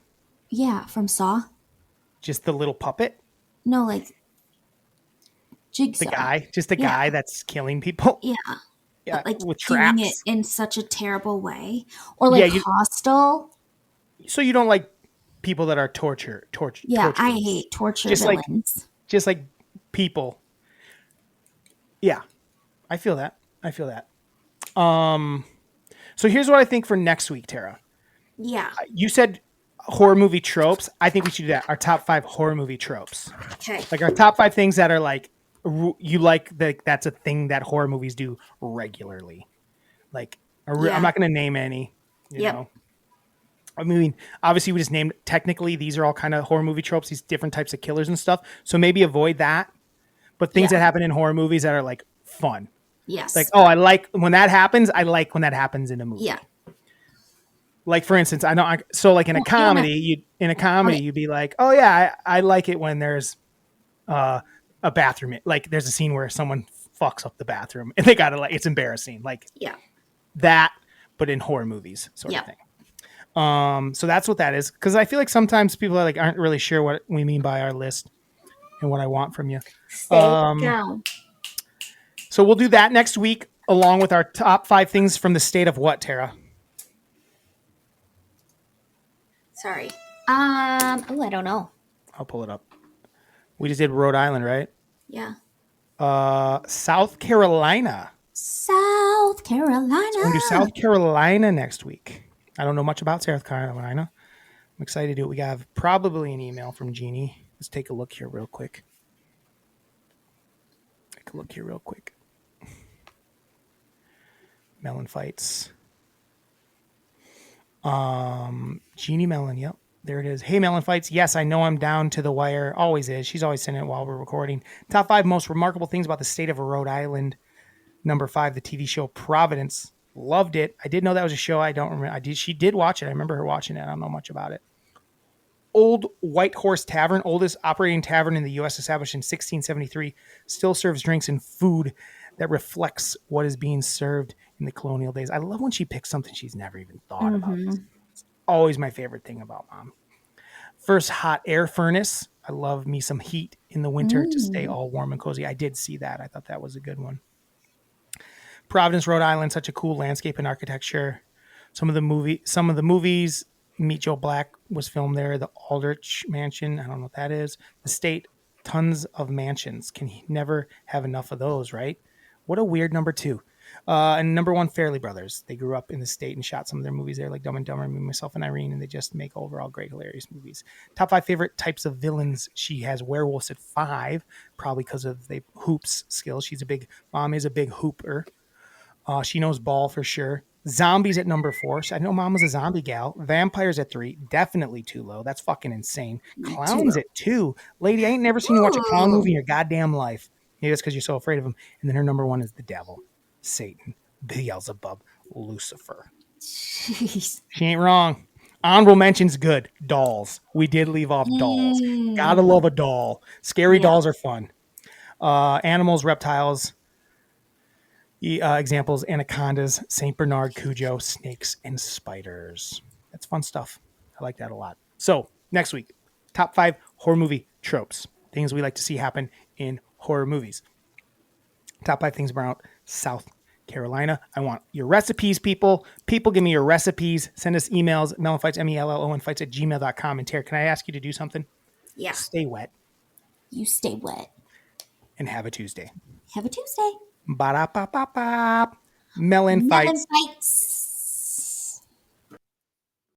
Yeah, from Saw. Just the little puppet? No, like Jigsaw. The guy? Just the guy that's killing people? Yeah. Yeah, but like with doing it traps. in such a terrible way, or like Yeah, Hostel. so you don't like people that are Yeah, I torturers, hate torture just like villains. people. Yeah, I feel that. I feel that. Um, so here's what I think for next week, Tara. Yeah. You said horror movie tropes. I think we should do that. Our top 5 horror movie tropes, Okay. like our top 5 things that are like you like that's a thing that horror movies do regularly. Like I'm Yeah. not going to name any. You Yep. know, I mean, obviously we just named. Technically, these are all kind of horror movie tropes. These different types of killers and stuff. So maybe avoid that. But things Yeah. that happen in horror movies that are like fun. Yes. Like, oh, I like when that happens. I like when that happens in a movie. Yeah. Like for instance, I know. So like in a Well, you wanna- comedy, Okay. you'd be like, oh yeah, I like it when there's a bathroom. Like there's a scene where someone fucks up the bathroom and they gotta like it's embarrassing. Like Yeah. that, but in horror movies sort Yeah. of thing. So that's what that is. Because I feel like sometimes people are like aren't really sure what we mean by our list and what I want from you. Stay down. So we'll do that next week along with our top 5 things from the state of what, Tara? Sorry. Oh, I don't know. I'll pull it up. We just did Rhode Island, right? Yeah. South Carolina. South Carolina. We're going to do South Carolina next week. I don't know much about South Carolina. I'm excited to do it. We have probably an email from Jeannie. Let's take a look here real quick. Mellon fights. Jeannie Mellon, yep. There it is. Hey, Mellon fights. Yes, I know I'm down to the wire. Always is. She's always sending it while we're recording. Top 5 most remarkable things about the state of Rhode Island. Number 5, the TV show Providence. Loved it. I did know that was a show. I don't remember. She did watch it. I remember her watching it. I don't know much about it. Old White Horse Tavern, oldest operating tavern in the U.S., established in 1673, still serves drinks and food that reflects what is being served in the colonial days. I love when she picks something she's never even thought about. It's always my favorite thing about Mom. First hot air furnace. I love me some heat in the winter to stay all warm and cozy. I did see that. I thought that was a good one. Providence, Rhode Island, such a cool landscape and architecture. Some of the movies. Meet Joe Black was filmed there. The Aldrich Mansion. I don't know what that is. The state, tons of mansions. Can never have enough of those, right? What a weird number 2. And number 1, Fairley Brothers. They grew up in the state and shot some of their movies there, like Dumb and Dumber, Me, Myself, and Irene, and they just make overall great, hilarious movies. Top 5 favorite types of villains. She has werewolves at 5, probably because of the hoops skills. Mom is a big hooper. She knows ball for sure. Zombies at number 4. I know Mom was a zombie gal. Vampires at 3. Definitely too low. That's fucking insane. Clowns at 2. Lady, I ain't never seen you watch a clown movie in your goddamn life. Maybe that's because you're so afraid of him. And then her number 1 is the devil, Satan, Beelzebub, Lucifer. Jeez. She ain't wrong. Honorable mentions good. Dolls. We did leave off dolls. Gotta love a doll. Scary dolls are fun. Animals, reptiles. Examples: anacondas, Saint Bernard, Cujo, snakes, and spiders. That's fun stuff. I like that a lot. So next week, top 5 horror movie tropes, things we like to see happen in horror movies. Top 5 things about South Carolina. I want your recipes, people. People, give me your recipes. Send us emails, MELLONfights, MELLONfights @gmail.com. And Tara, can I ask you to do something? Yeah. Stay wet. You stay wet. And have a Tuesday. Have a Tuesday. Ba-da-ba-ba-ba. Mellon Melon fights. fights.